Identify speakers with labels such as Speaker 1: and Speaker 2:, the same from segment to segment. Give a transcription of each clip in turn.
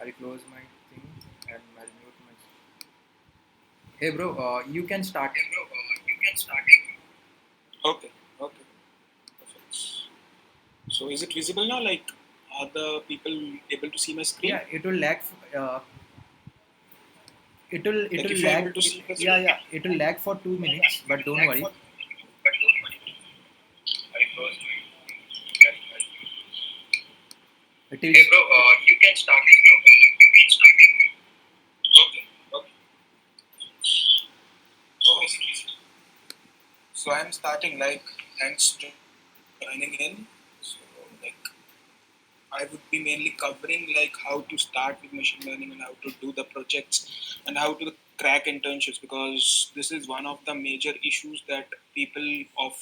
Speaker 1: I'll close my thing and I'll mute myself. Hey bro, you can start.
Speaker 2: Okay, okay, perfect. So is it visible now? Like, are the people able to see my screen?
Speaker 1: Yeah, it will lag. It
Speaker 2: Like,
Speaker 1: will
Speaker 2: if you're
Speaker 1: lag.
Speaker 2: able to see the
Speaker 1: Yeah,
Speaker 2: screen?
Speaker 1: yeah. It will lag for 2 minutes, but don't worry. It is.
Speaker 2: Hey bro, you can start. Okay, okay. Oh, so I'm starting, like, thanks to joining in. So, like, I would be mainly covering like how to start with machine learning and how to do the projects and how to crack internships, because this is one of the major issues that people of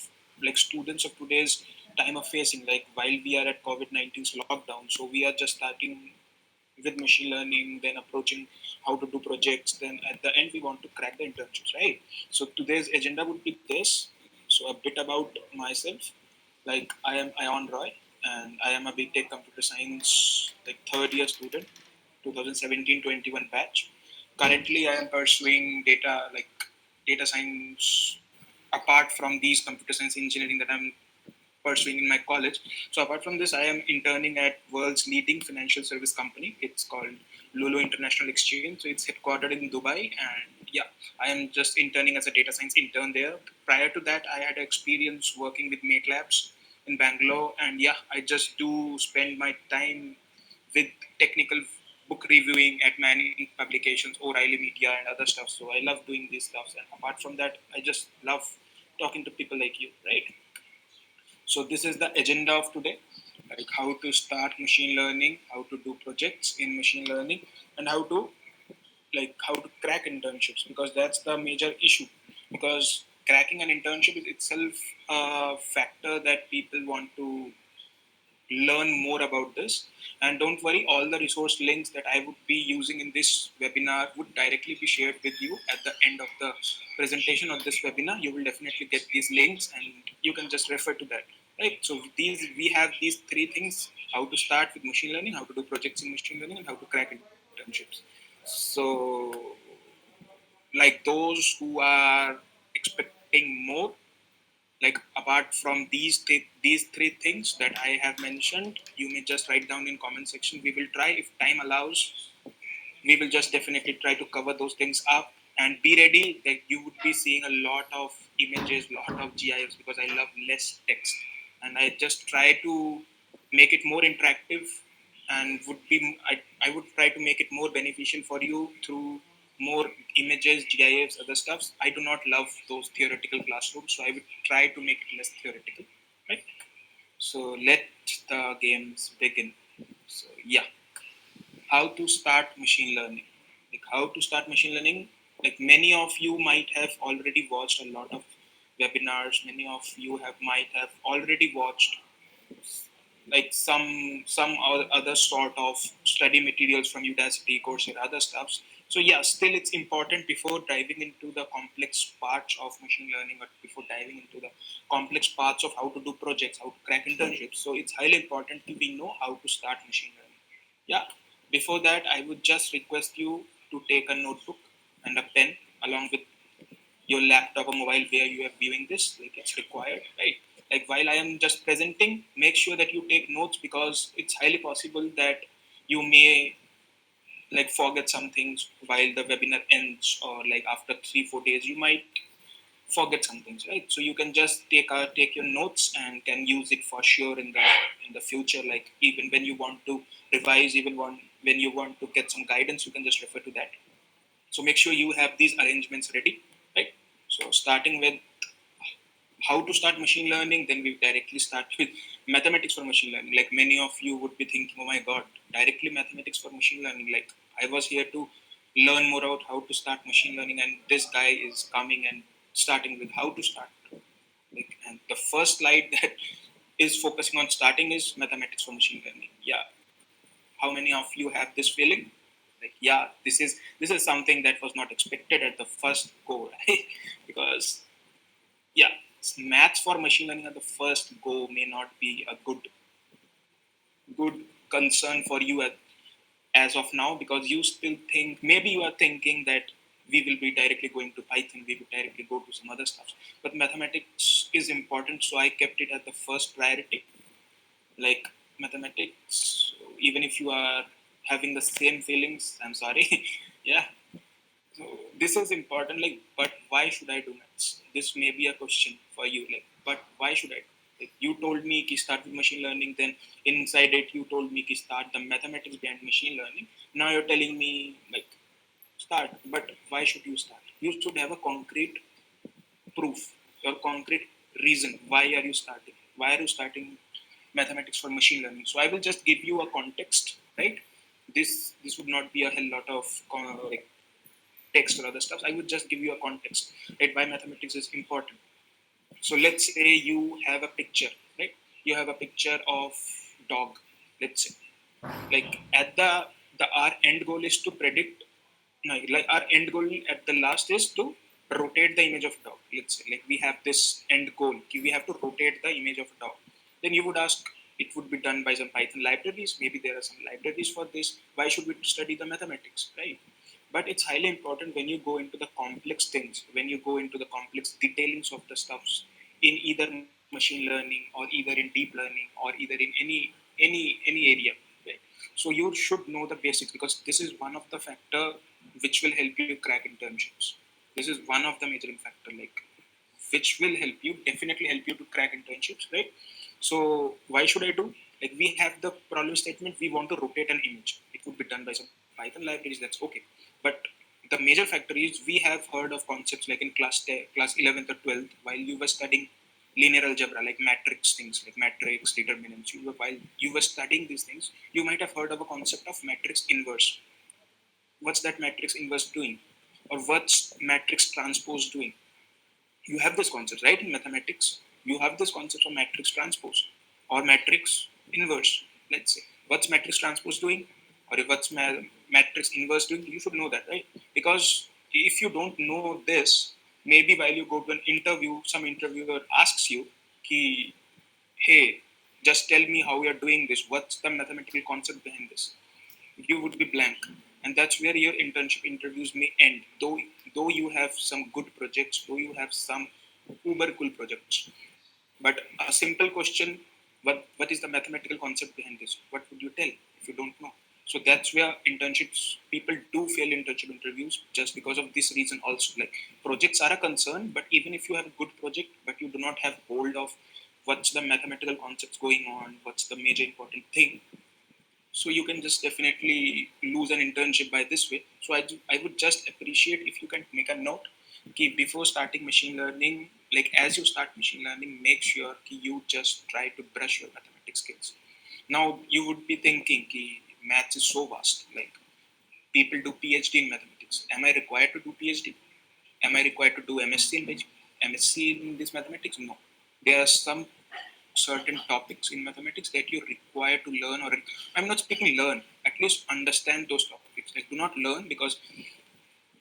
Speaker 2: like students of today's time are facing. Like, while we are at COVID-19's lockdown, so we are just starting with machine learning, then approaching how to do projects, then at the end we want to crack the internships, right? So today's agenda would be this. So a bit about myself. Like, I am Ayon Roy, and I am a BTech Computer Science like third year student, 2017-21 batch. Currently, I am pursuing data science apart from these computer science engineering that I'm pursuing in my college. So apart from this, I am interning at world's leading financial service company. It's called Lulu International Exchange. So it's headquartered in Dubai, and yeah, I am just interning as a data science intern there. Prior to that, I had experience working with Mate Labs in Bangalore, and yeah, I just do spend my time with technical book reviewing at many publications, O'Reilly Media, and other stuff. So I love doing these stuff, and apart from that, I just love talking to people like you, right? So this is the agenda of today, like how to start machine learning, how to do projects in machine learning, and how to crack internships, because that's the major issue. Because cracking an internship is itself a factor that people want to learn more about this. And don't worry, all the resource links that I would be using in this webinar would directly be shared with you at the end of the presentation of this webinar. You will definitely get these links and you can just refer to that. Right. So we have these three things: how to start with machine learning, how to do projects in machine learning, and how to crack internships. So, like, those who are expecting more, like, apart from these three things that I have mentioned, you may just write down in comment section. We will try, if time allows, we will just definitely try to cover those things up. And be ready, like, you would be seeing a lot of images, lot of GIFs, because I love less text, and I just try to make it more interactive, and I would try to make it more beneficial for you through more images, GIFs, other stuffs. I do not love those theoretical classrooms, so I would try to make it less theoretical, right? So let the games begin. So yeah, how to start machine learning. Like, how to start machine learning, like, many of you might have already watched a lot of webinars. Many of you might have already watched like other sort of study materials from Udacity, Coursera, other stuffs. So yeah, still it's important, before diving into the complex parts of machine learning, or before diving into the complex parts of how to do projects, how to crack internships. So it's highly important to we know how to start machine learning. Yeah. Before that, I would just request you to take a notebook and a pen along with your laptop or mobile where you are viewing this. Like, it's required, right? Like, while I am just presenting, make sure that you take notes, because it's highly possible that you may like forget some things while the webinar ends, or like after 3-4 days you might forget some things, right? So you can just take your notes and can use it for sure in the future. Like, even when you want to revise, when you want to get some guidance, you can just refer to that. So make sure you have these arrangements ready, right? So starting with how to start machine learning, then we directly start with mathematics for machine learning. Like, many of you would be thinking, oh my god, directly mathematics for machine learning. Like, I was here to learn more about how to start machine learning, and this guy is coming and starting with how to start. Like, and the first slide that is focusing on starting is mathematics for machine learning. Yeah. How many of you have this feeling? Like, yeah, this is something that was not expected at the first go, right? Because yeah, maths for machine learning at the first go may not be a good concern for you as of now, because you still think, maybe you are thinking that we will be directly going to Python, we will directly go to some other stuff. But mathematics is important, so I kept it at the first priority. Like mathematics, even if you are having the same feelings, I'm sorry. Yeah. So this is important. Like, but why should I do maths? This may be a question for you. Like, but why should I? Like, you told me to start with machine learning. Then inside it, you told me to start the mathematics behind machine learning. Now you're telling me like start. But why should you start? You should have a concrete proof or concrete reason. Why are you starting? Why are you starting mathematics for machine learning? So I will just give you a context, right? This would not be a hell lot of like text or other stuff. I would just give you a context, right? Why mathematics is important. So let's say you have a picture, right? You have a picture of dog, let's say. Like at the our end goal is to predict. No, like our end goal at the last is to rotate the image of dog. Let's say, like we have this end goal. We have to rotate the image of a dog. Then you would ask, it would be done by some Python libraries. Maybe there are some libraries for this. Why should we study the mathematics, right? But it's highly important when you go into the complex things, when you go into the complex detailings of the stuffs in either machine learning or either in deep learning or either in any area, right? So you should know the basics, because this is one of the factor which will help you crack internships. This is one of the major factor, like which will help you, definitely help you to crack internships, right? So why should I do? Like we have the problem statement, we want to rotate an image. It would be done by some Python libraries, that's okay. But the major factor is we have heard of concepts like in class 11th or 12th, while you were studying linear algebra, like matrix things, like matrix determinants. While you were studying these things, you might have heard of a concept of matrix inverse. What's that matrix inverse doing? Or what's matrix transpose doing? You have this concept, right? In mathematics, you have this concept of matrix transpose or matrix inverse. Let's say, what's matrix transpose doing, or what's matrix inverse doing? You should know that, right? Because if you don't know this, maybe while you go to an interview, some interviewer asks you, "Ki, hey, just tell me how you're doing this. What's the mathematical concept behind this?" You would be blank, and that's where your internship interviews may end. Though you have some good projects, though you have some uber cool projects, but a simple question, what is the mathematical concept behind this? What would you tell if you don't know? So that's where internships, people do fail internship interviews just because of this reason also. Like projects are a concern, but even if you have a good project but you do not have hold of what's the mathematical concepts going on, what's the major important thing, so you can just definitely lose an internship by this way. So I would just appreciate if you can make a note, कि before starting machine learning, like as you start machine learning, make sure कि you just try to brush your mathematics skills. Now you would be thinking कि maths is so vast, like people do PhD in mathematics. Am I required to do PhD? Am I required to do MSc in this mathematics? No. There are some certain topics in mathematics that you require to learn, or I'm not speaking learn, at least understand those topics. Like do not learn, because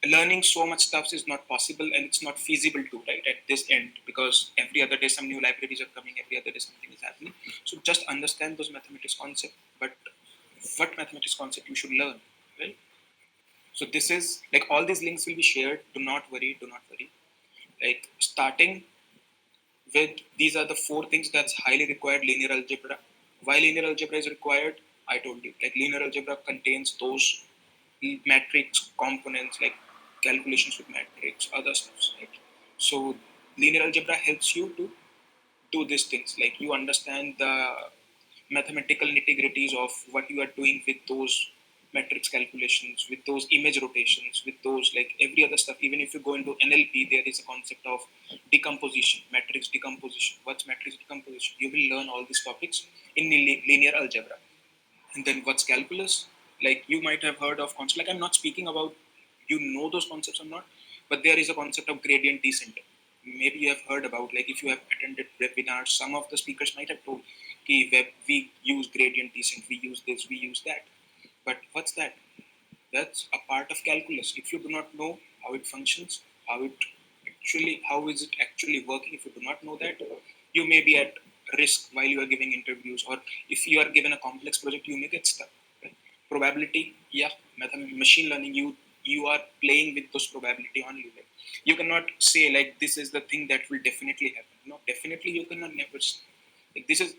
Speaker 2: learning so much stuff is not possible and it's not feasible to, right, at this end, because every other day some new libraries are coming, every other day something is happening. So just understand those mathematics concept, but what mathematics concept you should learn, right? So this is like all these links will be shared. Do not worry. Like starting with these are the four things that's highly required. Linear algebra. Why linear algebra is required? I told you. Like linear algebra contains those matrix components, like calculations with matrix, other stuff, right? So linear algebra helps you to do these things. Like you understand the mathematical nitty-gritties of what you are doing with those matrix calculations, with those image rotations, with those like every other stuff. Even if you go into NLP, there is a concept of decomposition, matrix decomposition. What's matrix decomposition? You will learn all these topics in linear algebra. And then what's calculus? Like you might have heard of concepts. Like I'm not speaking about you know those concepts or not, but there is a concept of gradient descent. Maybe you have heard about, like if you have attended webinars, some of the speakers might have told, "Okay, we use gradient descent, we use this, we use that." But what's that? That's a part of calculus. If you do not know how it functions, how is it actually working, if you do not know that, you may be at risk while you are giving interviews, or if you are given a complex project, you may get stuck. Right? probability, yeah, machine learning, you are playing with those probability only. Like, you cannot say like this is the thing that will definitely happen. No, definitely you cannot never like this is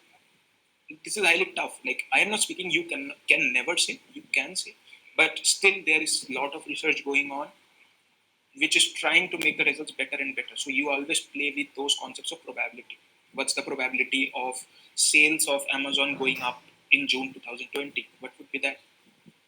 Speaker 2: highly tough. Like, I am not speaking you can never say, you can say, but still there is a lot of research going on which is trying to make the results better and better. So you always play with those concepts of probability. What's the probability of sales of Amazon going up in June 2020? What would be that?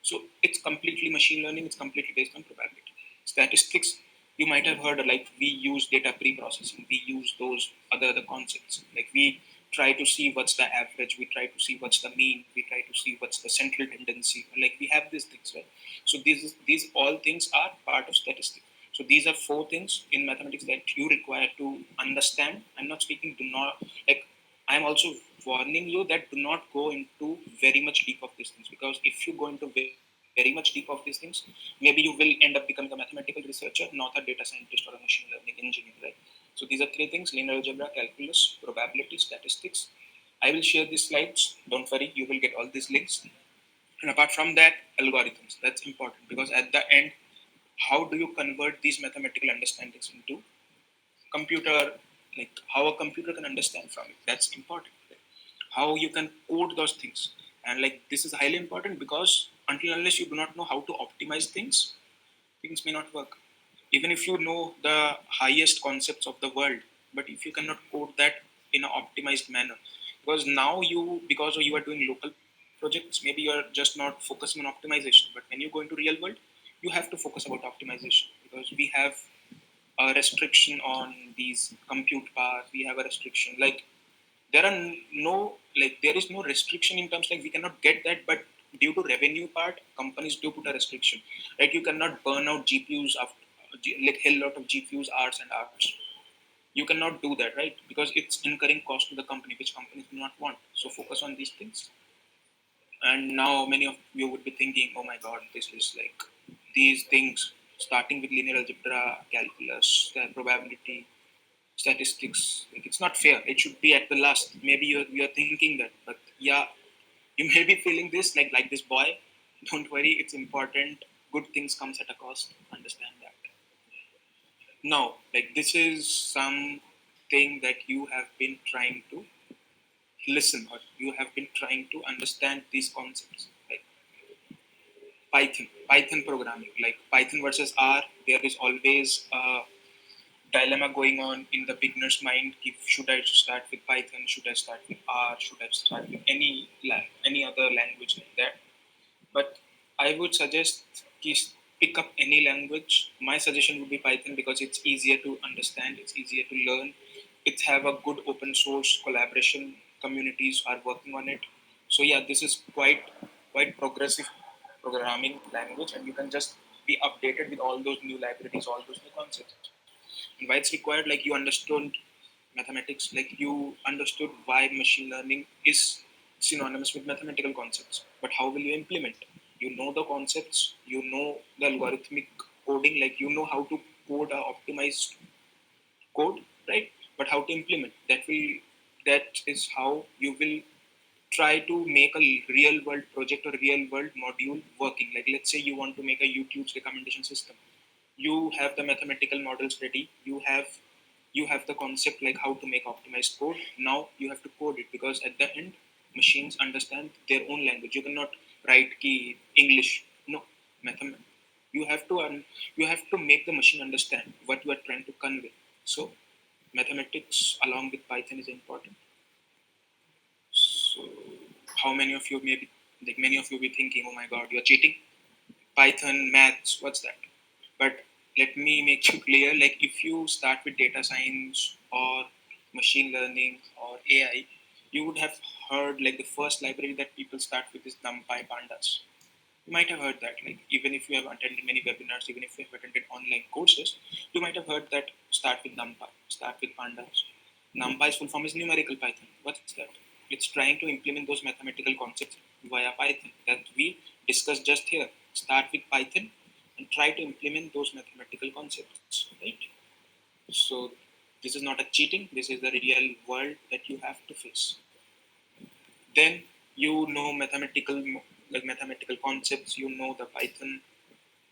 Speaker 2: So it's completely machine learning. It's completely based on probability. Statistics, you might have heard, like we use data pre-processing. We use those other concepts. Like we try to see what's the average. We try to see what's the mean. We try to see what's the central tendency. Like we have these things, right? So these all things are part of statistics. So these are four things in mathematics that you require to understand. I'm not speaking. Do not like. I'm also warning you that do not go into very much deep of these things, because if you go into very much deep of these things, maybe you will end up becoming a mathematical researcher, not a data scientist or a machine learning engineer, right? So these are three things: linear algebra, calculus, probability, statistics. I will share these slides. Don't worry, you will get all these links. And apart from that, algorithms. That's important, because at the end, how do you convert these mathematical understandings into computer, like how a computer can understand from it? That's important. How you can code those things, and like this is highly important, because until unless you do not know how to optimize things, things may not work. Even if you know the highest concepts of the world, but if you cannot code that in an optimized manner, because now because you are doing local projects, maybe you are just not focusing on optimization, but when you go into real world, you have to focus about optimization, because we have a restriction on these compute power. We have a restriction, like there are no, like there is no restriction in terms like we cannot get that, but due to revenue part, companies do put a restriction. Like you cannot burn out GPUs after like hell lot of GPUs hours and hours. You cannot do that, right? Because it's incurring cost to the company, which companies do not want. So focus on these things. And now many of you would be thinking, oh my god, this is like these things, starting with linear algebra, calculus, probability, statistics. Like it's not fair. It should be at the last. Maybe you're thinking that, but yeah, you may be feeling this like this boy. Don't worry, it's important. Good things comes at a cost. Understand that. Now, like this is something that you have been trying to listen, or you have been trying to understand these concepts. Like Python programming, like Python versus R. There is always a dilemma going on in the beginner's mind. If should I start with Python, should I start with R, should I start with any other language like that? But I would suggest pick up any language. My suggestion would be Python, because it's easier to understand, it's easier to learn. It have a good open source collaboration. Communities are working on it. So yeah, this is quite progressive programming language, and you can just be updated with all those new libraries, all those new concepts. And why it's required, like you understood mathematics, like you understood why machine learning is synonymous with mathematical concepts, but how will you implement? You know the concepts, you know the algorithmic coding, like you know how to code a optimized code, right? But how to implement that is how you will try to make a real world project or real world module working. Like let's say you want to make a YouTube's recommendation system. You have the mathematical models ready, you have the concept like how to make optimized code. Now you have to code it, because at the end machines understand their own language. You cannot write key English, no. Mathem- you have to you have to make the machine understand what you are trying to convey. So mathematics along with Python is important. So how many of you maybe, like many of you be thinking, oh my god, you're cheating. Python, maths, what's that? But let me make you clear, like if you start with data science or machine learning or AI, you would have heard like the first library that people start with is NumPy Pandas. You might have heard that, like even if you have attended many webinars, even if you have attended online courses, you might have heard that start with NumPy, start with Pandas. NumPy's full form is numerical Python. What's that? It's trying to implement those mathematical concepts via Python that we discussed just here. Start with Python and try to implement those mathematical concepts, right? So this is not a cheating. This is the real world that you have to face. Then you know mathematical. like mathematical concepts, you know the Python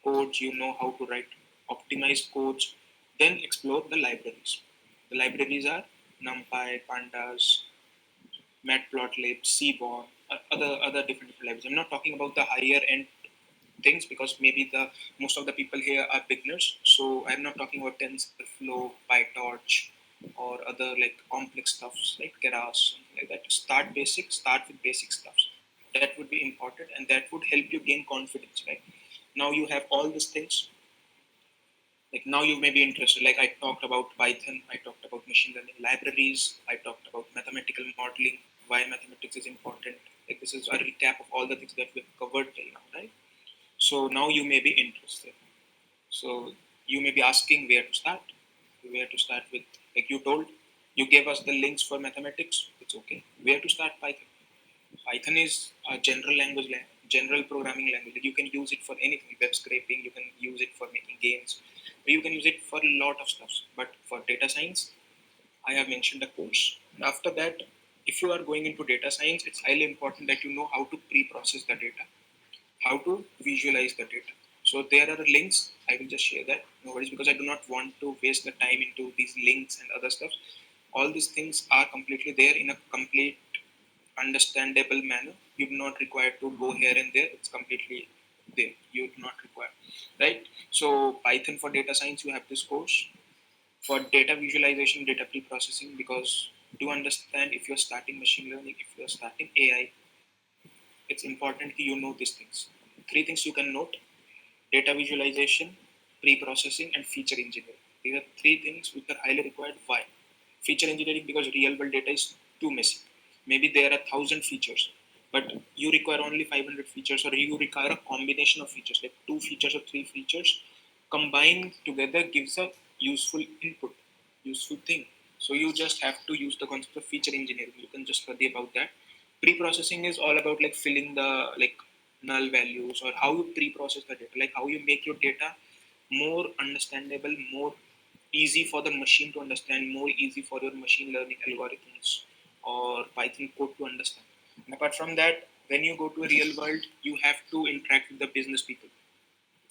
Speaker 2: codes, you know how to write optimized codes, then explore the libraries. The libraries are NumPy, Pandas, Matplotlib, Seaborn, other different libraries. I'm not talking about the higher end things because maybe the most of the people here are beginners. So I'm not talking about TensorFlow, PyTorch, or other like complex stuffs like Keras, something like that. Start basic, start with basic stuffs. That would be important, and that would help you gain confidence. Right now, you have all these things. Like now, you may be interested. Like I talked about Python, I talked about machine learning libraries, I talked about mathematical modeling, why mathematics is important. Like this is a recap of all the things that we've covered till now, right? So now you may be interested. So you may be asking where to start. Where to start with? Like you told, you gave us the links for mathematics. It's okay. Where to start Python? Python is a general language, general programming language. Like you can use it for anything. Web scraping. You can use it for making games. You can use it for a lot of stuff. But for data science, I have mentioned a course. After that, if you are going into data science, it's highly important that you know how to pre-process the data, how to visualize the data. So there are links. I will just share that. No worries, because I do not want to waste the time into these links and other stuff. All these things are completely there in a complete understandable manner. You do not require to go here and there. It's completely there. You do not require, right? So Python for data science, you have this course. For data visualization, data pre-processing, because to understand if you're starting machine learning, if you're starting AI, it's important that you know these things. Three things you can note: data visualization, pre-processing, and feature engineering. These are three things which are highly required. Why? Feature engineering, because real world data is too messy. Maybe there are 1,000 features, but you require only 500 features, or you require a combination of features, like two features or three features combined together gives a useful input, useful thing. So you just have to use the concept of feature engineering. You can just study about that. Pre-processing is all about like filling the like null values, or how you pre-process the data, like how you make your data more understandable, more easy for the machine to understand, more easy for your machine learning algorithms or Python code to understand. And apart from that, when you go to a real world, you have to interact with the business people.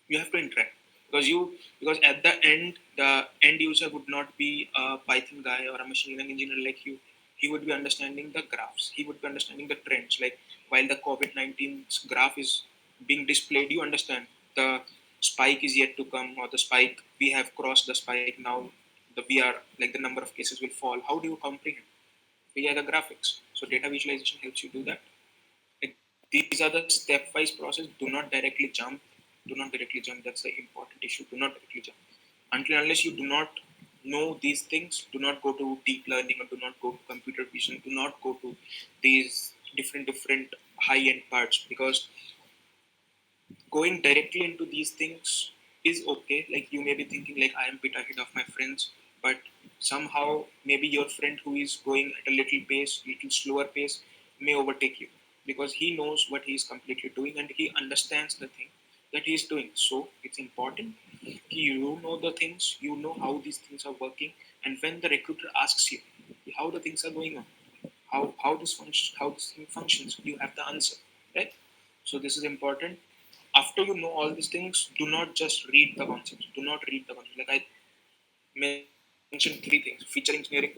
Speaker 2: You have to interact, because at the end user would not be a Python guy or a machine learning engineer like you. He would be understanding the graphs, he would be understanding the trends. Like while the COVID-19 graph is being displayed, you understand the spike is yet to come, or the spike, we have crossed the spike now, the we are like the number of cases will fall. How do you comprehend via the graphics? So data visualization helps you do that. Like these are the stepwise process. Do not directly jump. Do not directly jump. That's the important issue. Do not directly jump. Until unless you do not know these things, do not go to deep learning, or do not go to computer vision. Do not go to these different high end parts, because going directly into these things is okay. Like you may be thinking like I am a bit ahead of my friends, but somehow maybe your friend who is going at a little slower pace may overtake you, because he knows what he is completely doing and he understands the thing that he is doing. So it's important you know the things, you know how these things are working, and when the recruiter asks you how the things are going on, how this thing functions, you have the answer, right? So this is important. After you know all these things, do not just read the concepts. Do not read the concepts. Like I mentioned three things: feature engineering,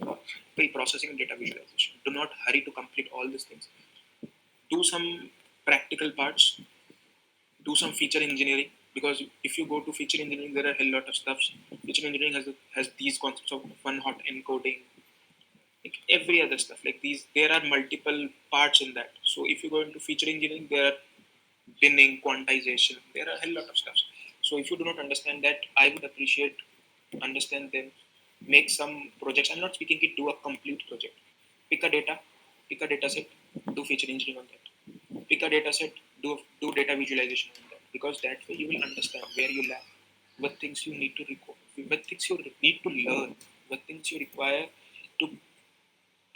Speaker 2: pre-processing, and data visualization. Do not hurry to complete all these things. Do some practical parts. Do some feature engineering, because if you go to feature engineering, there are a lot of stuff. Feature engineering has these concepts of one hot encoding, like every other stuff. Like these, there are multiple parts in that. So if you go into feature engineering, there are binning, quantization. There are a hell lot of stuff. So if you do not understand that, I would appreciate understand them. Make some projects. I'm not speaking it. Do a complete project. Pick a data. Pick a data set. Do feature engineering on that. Pick a data set. Do data visualization on that. Because that way you will understand where you lack, what things you need to record, what things you need to learn, what things you require to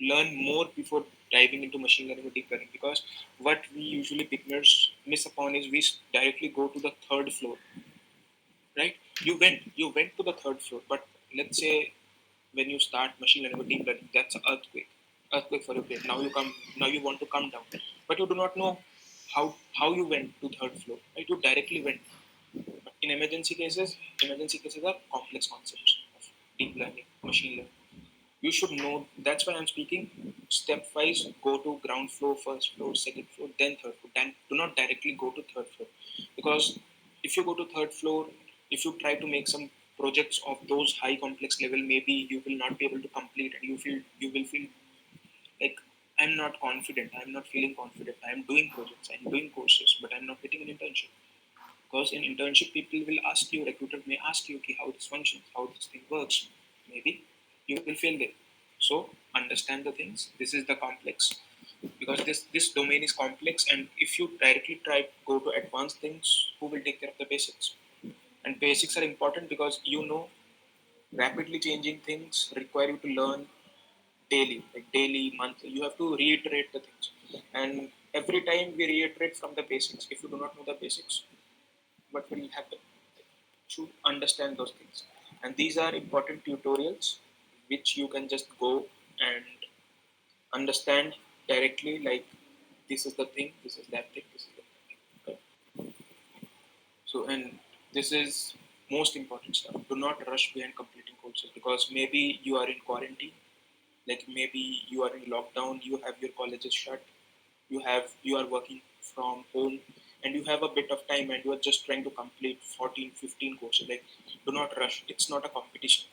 Speaker 2: learn more before diving into machine learning or deep learning. Because what we usually beginners miss upon is we directly go to the third floor, right? You went to the third floor, but let's say when you start machine learning or deep learning, that's an earthquake for your brain. Now you want to come down, but you do not know how how you went to third floor, right? You directly went. But in emergency cases are complex concepts of deep learning, machine learning. You should know. That's why I'm speaking stepwise. Go to ground floor, first floor, second floor, then third floor. Then do not directly go to third floor, because if you go to third floor, if you try to make some projects of those high complex level, maybe you will not be able to complete, and you will feel like I'm not confident. I'm not feeling confident. I'm doing projects. I'm doing courses, but I'm not getting an internship. Because in internship, people will ask you, recruiter may ask you, okay, how this functions, how this thing works. Maybe you will fail there. So understand the things. This is the complex, because this domain is complex, and if you directly try to go to advanced things, who will take care of the basics? And basics are important because rapidly changing things require you to learn daily, like daily, monthly. You have to reiterate the things, and every time we reiterate from the basics. If you do not know the basics, what will happen? Should understand those things, and these are important tutorials which you can just go and understand directly, like this is the thing, this is that thing, this is the thing. Okay? So, and this is most important stuff. Do not rush behind completing courses, because maybe you are in quarantine, like maybe you are in lockdown, you have your colleges shut, you are working from home, and you have a bit of time, and you are just trying to complete 14, 15 courses. Like, do not rush. It's not a competition.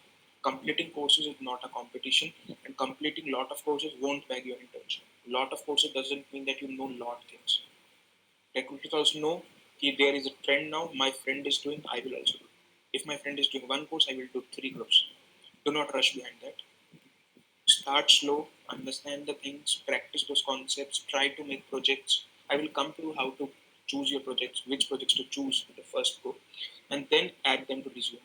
Speaker 2: Completing courses is not a competition, and completing lot of courses won't bag your internship. Lot of courses doesn't mean that you know lot of things. Recruiters also know that there is a trend now. My friend is doing, I will also do. If my friend is doing one course, I will do three courses. Do not rush behind that. Start slow, understand the things, practice those concepts, try to make projects. I will come to how to choose your projects, which projects to choose the first go, and then add them to resume.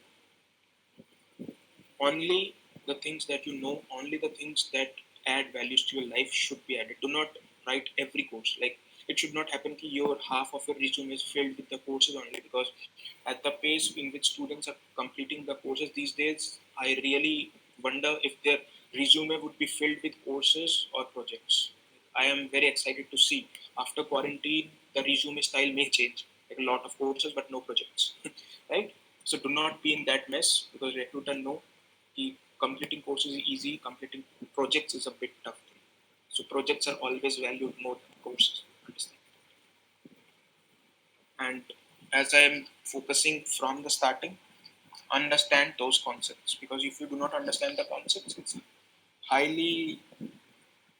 Speaker 2: Only the things that you know, only the things that add values to your life should be added. Do not write every course. Like, it should not happen that your half of your resume is filled with the courses only, because at the pace in which students are completing the courses these days, I really wonder if their resume would be filled with courses or projects. I am very excited to see after quarantine the resume style may change, like a lot of courses but no projects, right? So do not be in that mess, because recruiter know completing courses is easy, completing projects is a bit tough. So projects are always valued more than courses. Understand? And as I am focusing from the starting, understand those concepts, because if you do not understand the concepts, highly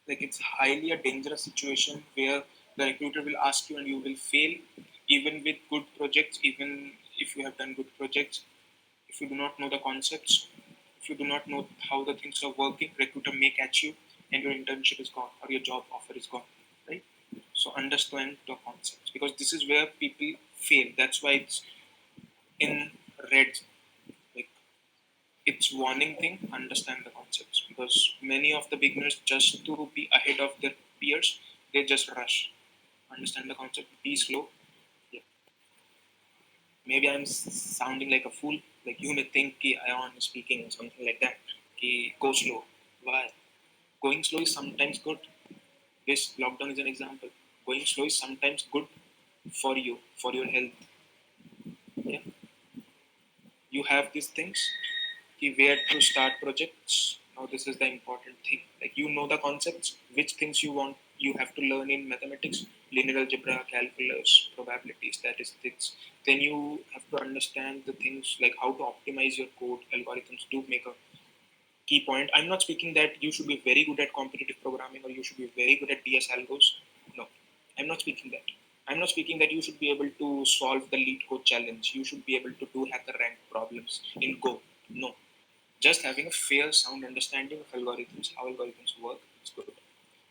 Speaker 2: it's highly a dangerous situation where the recruiter will ask you and you will fail, even with good projects, even if you have done good projects. If you do not know the concepts, if you do not know how the things are working, recruiter may catch you and your internship is gone or your job offer is gone, right? So understand the concepts, because this is where people fail. That's why it's in red, like it's warning thing. Understand the concepts, because many of the beginners, just to be ahead of their peers, they just rush. Understand the concept, be slow. Yeah. Maybe I'm sounding like a fool. Like, you may think ki Ayon is speaking or something like that. Ki go slow. Why? Going slow is sometimes good. This lockdown is an example. Going slow is sometimes good for you, for your health. Yeah. You have these things. Ki where to start projects. Now this is the important thing. Like, you know the concepts, which things you have to learn in mathematics, linear algebra, calculus, probability, statistics. Then you have to understand the things like how to optimize your code. Algorithms do make a key point. I'm not speaking that you should be very good at competitive programming or you should be very good at DS algos. No, I'm not speaking that. I'm not speaking that you should be able to solve the lead code challenge. You should be able to do hacker rank problems in Go. No, just having a fair, sound understanding of algorithms, how algorithms work, is good.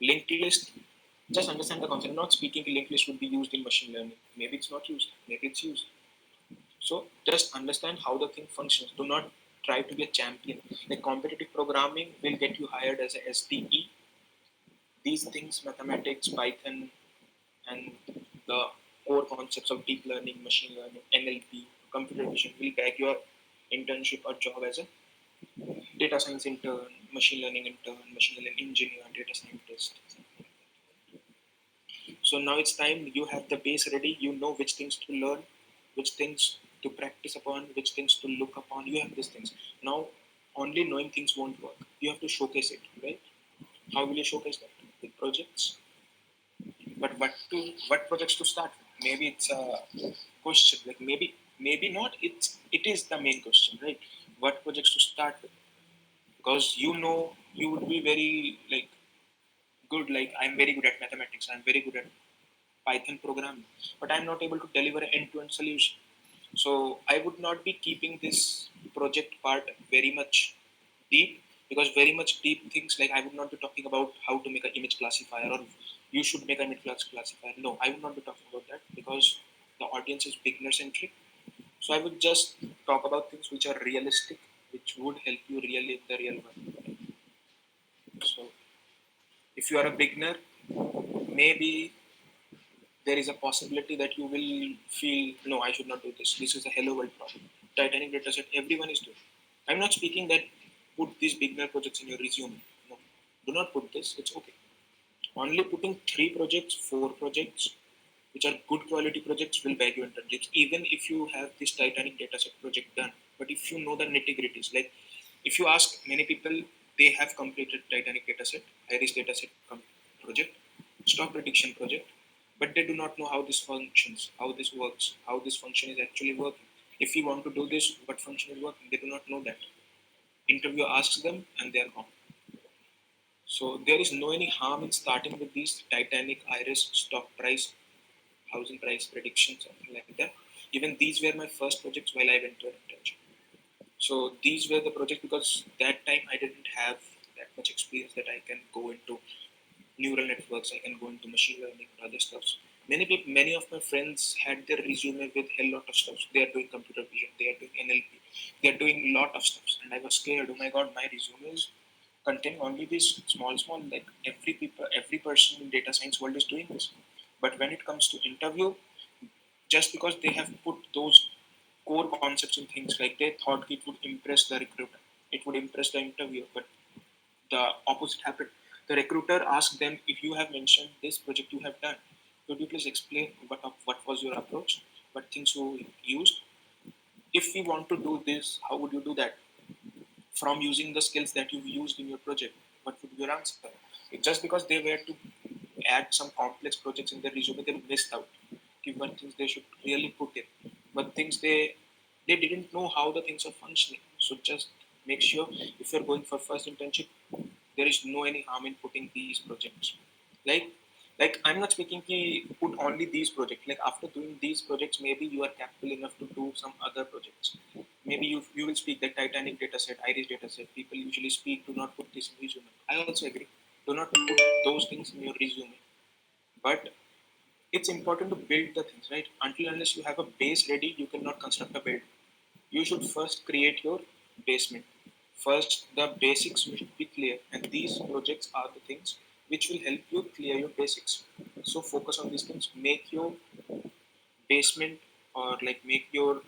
Speaker 2: Linked list, just understand the concept. I'm not speaking linked list would be used in machine learning. Maybe it's not used. Maybe it's used. So just understand how the thing functions. Do not try to be a champion. Like, competitive programming will get you hired as a STE. These things, mathematics, Python, and the core concepts of deep learning, machine learning, NLP, computer vision will bag your internship or job as a data science intern, machine learning engineer, data scientist. So now it's time you have the base ready. You know which things to learn, which things to practice upon, which things to look upon. You have these things. Now only knowing things won't work. You have to showcase it, right? How will you showcase that? With projects. But what projects to start with? Maybe it's a question. Like maybe not. It is the main question, right? What projects to start with? Because you would be very like good. Like I'm very good at mathematics. I'm very good at Python programming, but I'm not able to deliver an end-to-end solution. So I would not be keeping this project part very much deep, because very much deep things like I would not be talking about how to make an image classifier or you should make an image classifier. No, I would not be talking about that because the audience is beginner centric. So I would just talk about things which are realistic, which would help you really in the real world. So if you are a beginner, maybe there is a possibility that you will feel, no, I should not do this. This is a hello world problem. Titanic data set, everyone is doing. I'm not speaking that put these beginner projects in your resume. No, do not put this. It's okay. Only putting 3 projects, 4 projects, which are good quality projects, will bag you internships. Even if you have this Titanic dataset project done, but if you know the nitty gritties, like if you ask many people, they have completed Titanic dataset, Iris dataset project, stock prediction project, but they do not know how this functions, how this works, how this function is actually working. If you want to do this, what function is working? They do not know that. Interviewer asks them, and they are gone. So there is no any harm in starting with these Titanic, Iris, stock price, housing price prediction, something like that. Even these were my first projects while I went to an internship. So these were the projects because that time I didn't have that much experience that I can go into neural networks, I can go into machine learning and other stuff. Many people, many of my friends had their resume with a lot of stuff. They are doing computer vision, they are doing NLP, they are doing a lot of stuff. And I was scared, oh my god, my resume is contain only this small, like every person in data science world is doing this. But when it comes to interview, just because they have put those core concepts and things, like they thought it would impress the recruiter, it would impress the interviewer, but the opposite happened. The recruiter asked them, if you have mentioned this project you have done, could you please explain what was your approach, what things you used? If we want to do this, how would you do that? From using the skills that you've used in your project, what would be your answer? It's just because they were to add some complex projects in their resume, they missed out. Given things they should really put in, but things they didn't know how the things are functioning. So just make sure if you're going for first internship, there is no any harm in putting these projects. Like I'm not speaking ki put only these projects. Like after doing these projects, maybe you are capable enough to do some other projects. Maybe you will speak the Titanic dataset, Iris dataset. People usually speak, do not put this in resume. I also agree. Do not put those things in your resume. But it's important to build the things, right? Until unless you have a base ready, you cannot construct a build. You should first create your basement. First, the basics should be clear, and these projects are the things which will help you clear your basics. So focus on these things. Make your basement, or like make your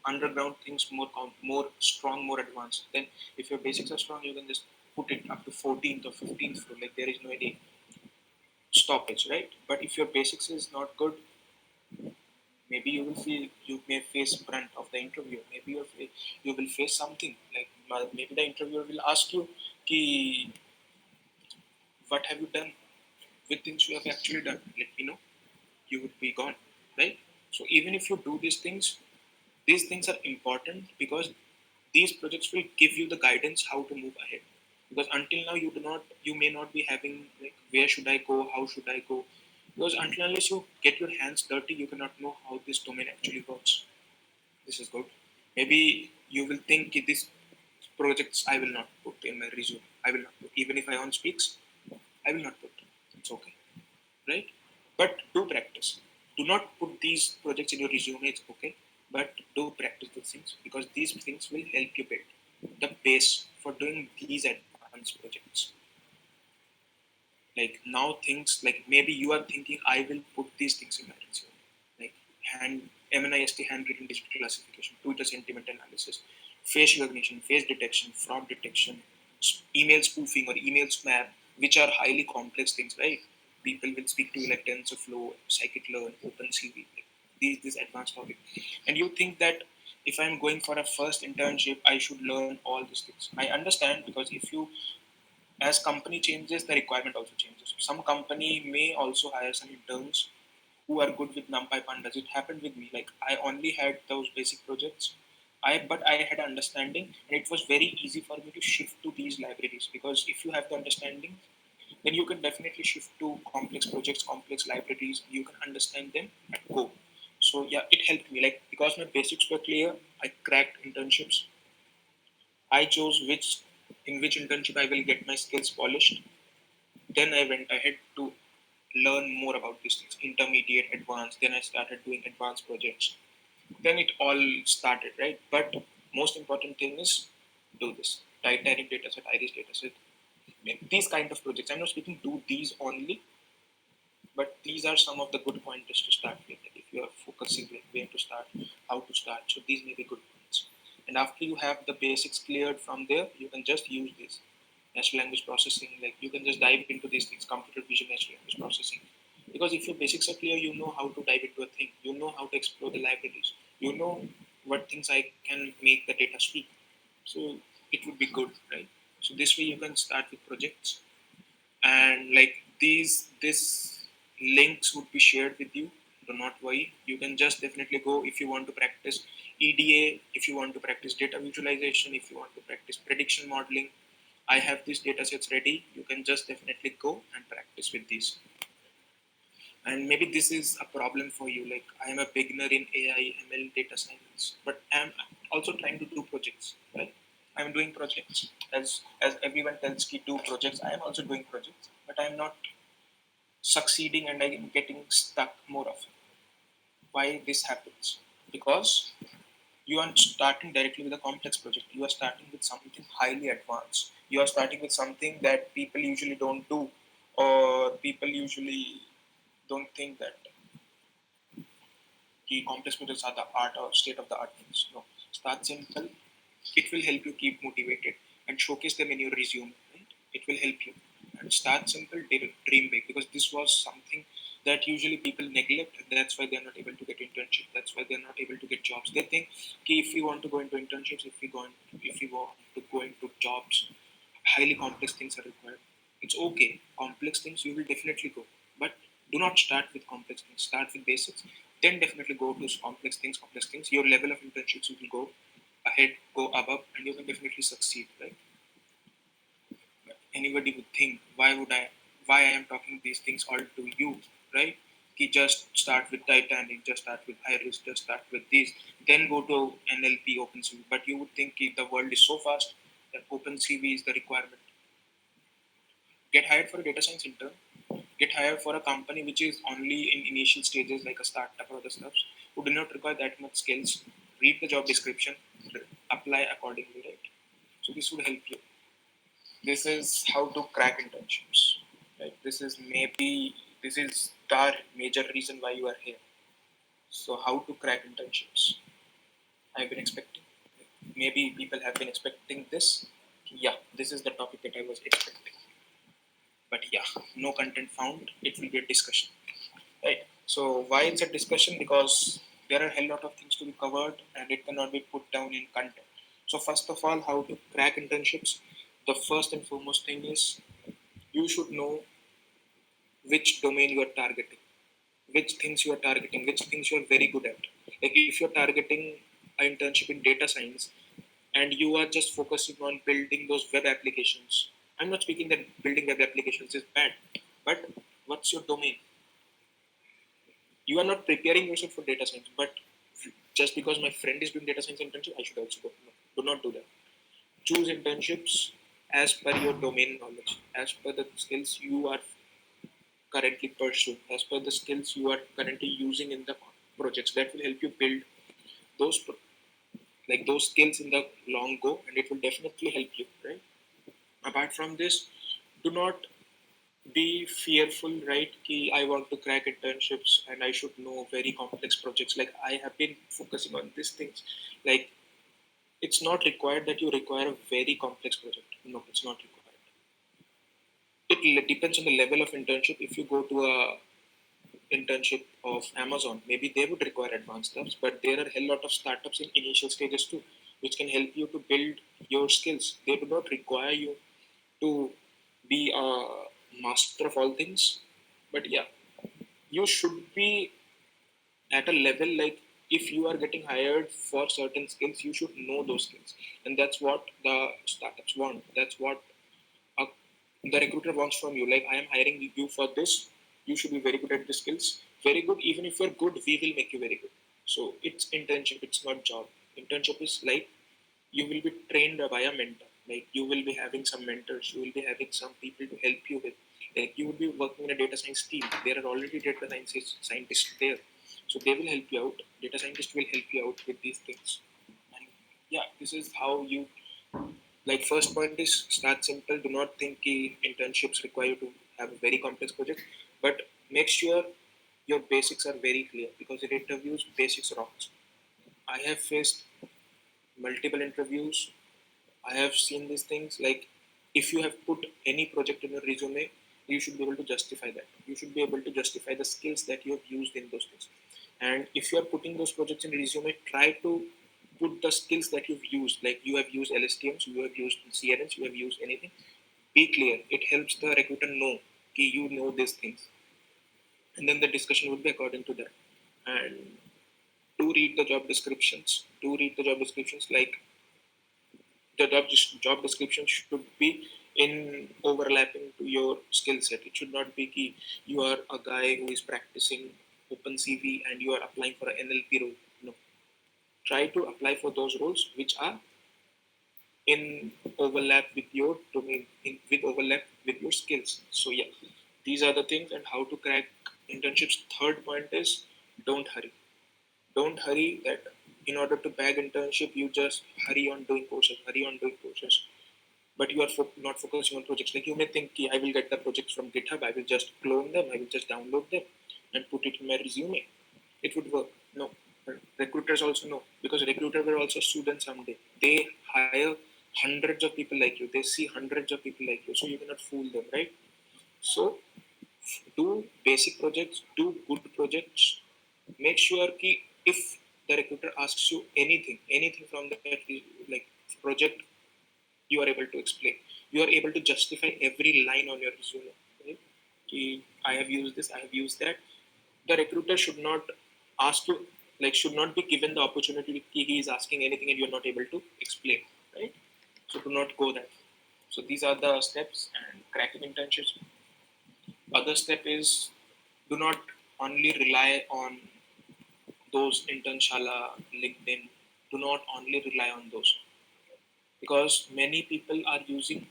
Speaker 2: underground things more strong, more advanced. Then, if your basics are strong, you can just put it up to 14th or 15th floor. Like there is no any stoppage, right? But if your basics is not good, maybe you may face brunt of the interview. Maybe you will face something like maybe the interviewer will ask you, "Ki, what have you done with things you have actually done? Let me know." You would be gone, right? So even if you do these things are important because these projects will give you the guidance how to move ahead. Because until now you may not be having like where should I go, how should I go, because until unless you get your hands dirty, you cannot know how this domain actually works. This is good. Maybe you will think this projects I will not put in my resume. I will not put. Even if Ayon speaks, I will not put. It's okay, right? But do practice. Do not put these projects in your resume. It's okay, but do practice these things because these things will help you build the base for doing these advanced projects. Like now, things like maybe you are thinking, I will put these things in my resume, like MNIST, handwritten digital classification, Twitter sentiment analysis, face recognition, face detection, fraud detection, email spoofing or email spam, which are highly complex things, right? people will speak to you like TensorFlow, scikit-learn, OpenCV, like these advanced topics, and you think that if I'm going for a first internship, I should learn all these things. I understand, because if you, as company changes, the requirement also changes. Some company may also hire some interns who are good with NumPy pandas. It happened with me. Like I only had those basic projects. But I had understanding, and it was very easy for me to shift to these libraries, because if you have the understanding, then you can definitely shift to complex projects, complex libraries. You can understand them and go. So yeah, it helped me. Like because my basics were clear, I cracked internships. I chose which internship I will get my skills polished. Then I went ahead to learn more about these things, intermediate, advanced. Then I started doing advanced projects. Then it all started, right? But most important thing is do this. Titanic dataset, Iris dataset, these kind of projects. I'm not speaking do these only, but these are some of the good pointers to start with. Like if you are focusing like where to start, how to start. So these may be good points. And after you have the basics cleared from there, you can just use this natural language processing. Like you can just dive into these things, computer vision, natural language processing. Because if your basics are clear, you know how to dive into a thing. You know how to explore the libraries. You know what things I can make the data speak. So it would be good, right? So this way you can start with projects, and like this links would be shared with you. Do not worry, you can just definitely go if you want to practice EDA, if you want to practice data visualization, if you want to practice prediction modeling. I have these data sets ready. You can just definitely go and practice with these. And maybe this is a problem for you, like I am a beginner in AI, ML, data science, but I'm also trying to do projects, right? I'm doing projects. As everyone tells me do projects, I am also doing projects, but I'm not succeeding and I'm getting stuck more often. Why this happens? Because you are starting directly with a complex project. You are starting with something highly advanced. You are starting with something that people usually don't do, or people usually don't think that the complex projects are the art or state of the art things. No, start simple. It will help you keep motivated and showcase them in your resume. Right? It will help you. And start simple, dream big, because this was something that usually people neglect, and that's why they're not able to get internship. That's why they're not able to get jobs. They think, okay, if we want to go into internships, if we want to go into jobs, highly complex things are required. It's okay. Complex things you will definitely go, but do not start with complex things. Start with basics. Then definitely go to complex things. Complex things. Your level of internships will go ahead, go above, and you can definitely succeed. Right? Anybody would think, why I am talking these things all to you, right? Ki just start with Titanic, just start with Iris, just start with this, then go to NLP, OpenCV. But you would think ki the world is so fast that OpenCV is the requirement. Get hired for a data science intern, get hired for a company which is only in initial stages, like a startup or other stuff, who do not require that much skills. Read the job description, apply accordingly, right? So this would help you. This is how to crack internships. Right? This is the major reason why you are here. So how to crack internships? I've been expecting. Maybe people have been expecting this. Yeah, this is the topic that I was expecting. But yeah, no content found. It will be a discussion. Right. So why it's a discussion? Because there are a hell lot of things to be covered and it cannot be put down in content. So first of all, how to crack internships? The first and foremost thing is you should know which domain you are targeting, which things you are targeting, which things you are very good at. Like if you're targeting an internship in data science and you are just focusing on building those web applications, I'm not speaking that building web applications is bad, but what's your domain? You are not preparing yourself for data science, but just because my friend is doing data science internship, I should also go. No, do not do that. Choose internships as per your domain knowledge, as per the skills you are currently pursuing, as per the skills you are currently using in the projects. That will help you build those those skills in the long go, and it will definitely help you, right? Apart from this, do not be fearful, right? Ki I want to crack internships and I should know very complex projects. Like I have been focusing on these things. Like it's not required that you require a very complex project. No, it's not required. depends on the level of internship. If you go to a internship of Amazon, maybe they would require advanced stuff, but there are a hell lot of startups in initial stages too, which can help you to build your skills. They do not require you to be a master of all things, but yeah, you should be at a level like if you are getting hired for certain skills, you should know those skills, and that's what the startups want. That's what a, the recruiter wants from you. Like, I am hiring you for this. You should be very good at the skills. Very good. Even if you're good, we will make you very good. So it's internship. It's not job. Internship is like you will be trained by a mentor. Like, you will be having some mentors. You will be having some people to help you with. Like, you will be working in a data science team. There are already data scientists there, so they will help you out. Data scientists will help you out with these things. And yeah, this is how you, like, first point is start simple. Do not think internships require you to have a very complex project, but make sure your basics are very clear, because in interviews basics rocks. I have faced multiple interviews. I have seen these things. Like, if you have put any project in your resume, you should be able to justify that. You should be able to justify the skills that you have used in those things. And if you are putting those projects in resume, try to put the skills that you've used. Like, you have used LSTMs, you have used CRNs, you have used anything. Be clear. It helps the recruiter know that you know these things, and then the discussion would be according to that. And do read the job descriptions. Do read the job descriptions. Like, the job description should be in overlapping to your skill set. It should not be key you are a guy who is practicing OpenCV and you are applying for an NLP role. No, try to apply for those roles which are in overlap with your domain, with overlap with your skills. So yeah, these are the things and how to crack internships. Third point is don't hurry. Don't hurry that in order to bag internship, you just hurry on doing courses, but you are not focusing on projects. Like, you may think, I will get the projects from GitHub, I will just clone them, I will just download them and put it in my resume. It would work. No. Recruiters also know, because recruiters were also students someday. They hire hundreds of people like you. They see hundreds of people like you. So you cannot fool them, right? So do basic projects, do good projects. Make sure ki if the recruiter asks you anything from that like project, you are able to explain. You are able to justify every line on your resume. Right? I have used this, I have used that. The recruiter should not ask you, like, should not be given the opportunity. He is asking anything and you are not able to explain. Right? So do not go that. So these are the steps and cracking internships. Other step is do not only rely on those internshala, LinkedIn. Do not only rely on those, because many people are using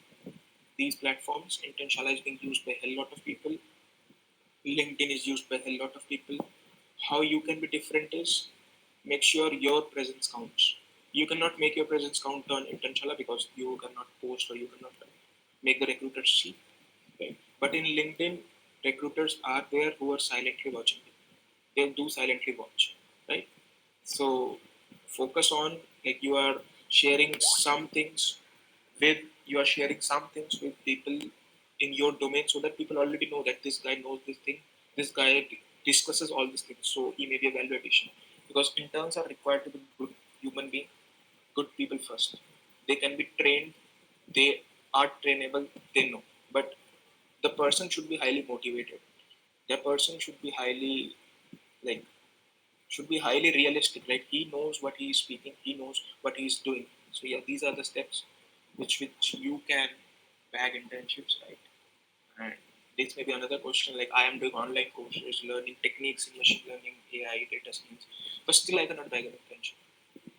Speaker 2: these platforms. Intentional is being used by a lot of people. LinkedIn is used by a lot of people. How you can be different is make sure your presence counts. You cannot make your presence count on Intentional because you cannot post or you cannot make the recruiters see. Right? But in LinkedIn, recruiters are there who are silently watching you. They do silently watch. Right? So focus on, like, with you are sharing some things with people in your domain, so that people already know that this guy knows this thing. This guy discusses all these things, so he may be a value addition. Because interns are required to be good human being, good people first. They can be trained, they are trainable, they know, but the person should be highly motivated. The person like should be highly realistic. Like, he knows what he is speaking, he knows what he is doing. So yeah, these are the steps which you can bag internships, right? And this may be another question. Like, I am doing online courses, learning techniques in machine learning, AI, data science, but still I cannot bag an internship.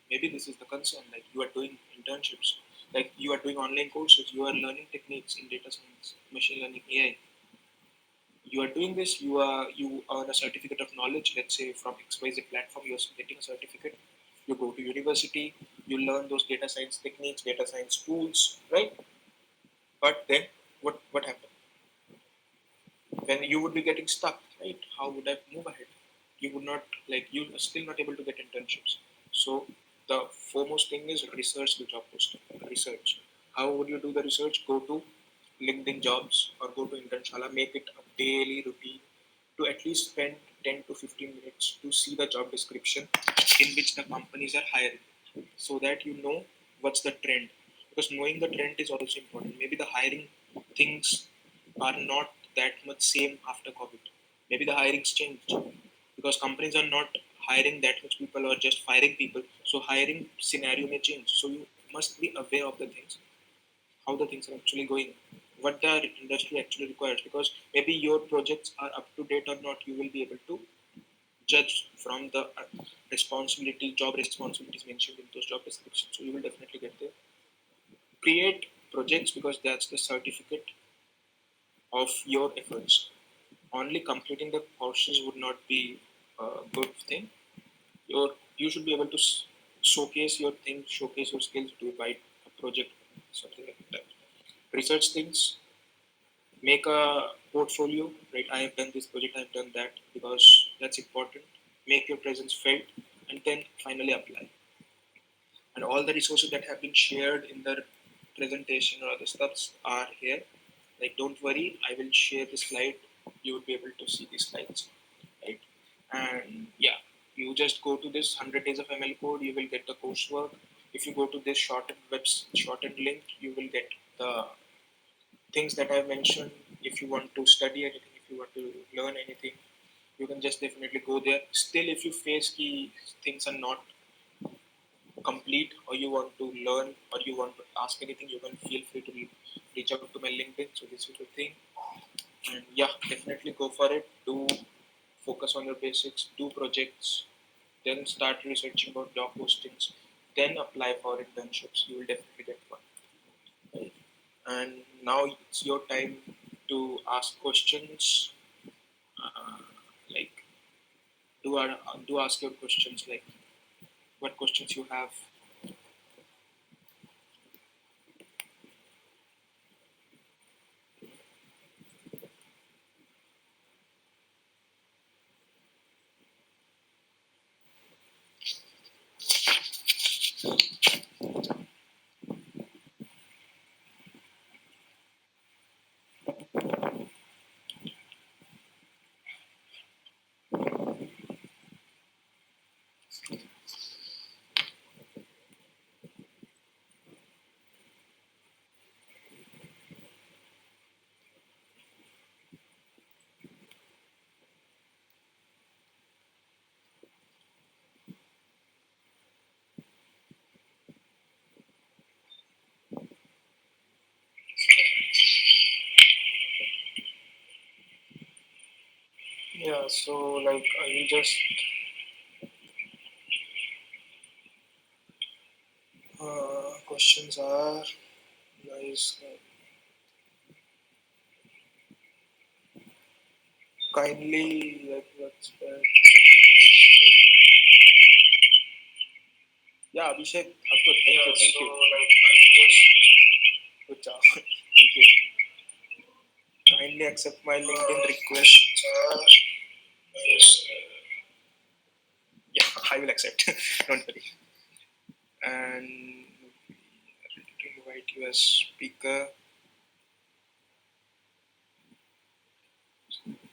Speaker 2: Maybe this is the concern. Like, you are doing internships, like you are doing online courses, you are learning techniques in data science, machine learning, AI. You are doing this, you earn a certificate of knowledge, let's say from XYZ platform, you're getting a certificate. You go to university, you learn those data science techniques, data science tools, right? But then what happened when you would be getting stuck, right? How would I move ahead? You would not, like, you are still not able to get internships. So the foremost thing is research the job posting. Research. How would you do the research? Go to LinkedIn jobs or go to Internshala, make it a daily routine to at least spend 10 to 15 minutes to see the job description in which the companies are hiring, so that you know what's the trend. Because knowing the trend is also important. Maybe the hiring things are not that much same after COVID. Maybe the hirings changed because companies are not hiring that much people or just firing people. So hiring scenario may change. So you must be aware of the things, how the things are actually going, what the industry actually requires. Because maybe your projects are up to date or not, you will be able to judge from the job responsibilities mentioned in those job descriptions. So you will definitely get there. Create projects because that's the certificate of your efforts. Only completing the courses would not be a good thing. You should be able to showcase your things, showcase your skills to write a project, something like that. Research things, make a portfolio, right? I have done this project, I have done that, because that's important. Make your presence felt, and then finally apply. And all the resources that have been shared in the presentation or other stuffs are here. Like, don't worry, I will share the slide. You will be able to see these slides, right? And yeah, you just go to this 100 days of ML code, you will get the coursework. If you go to this shortened link, you will get the things that I've mentioned. If you want to study anything, if you want to learn anything, you can just definitely go there. Still, if you face key things are not complete, or you want to learn, or you want to ask anything, you can feel free to reach out to my LinkedIn. So this is the thing. And yeah, definitely go for it. Do focus on your basics, do projects, then start researching about job postings, then apply for internships. You will definitely get one. Right? And now it's your time to ask questions. Uh, like, do ask your questions. Like, what questions you have. Yeah. So like, I will just questions are, guys, kindly, like, what's that? Yeah, Abhishek, good. Thank you, thank you. Like, I just good job. Thank you. Kindly accept my LinkedIn request. Yes, yeah, I will accept. Don't worry. And to invite you as speaker.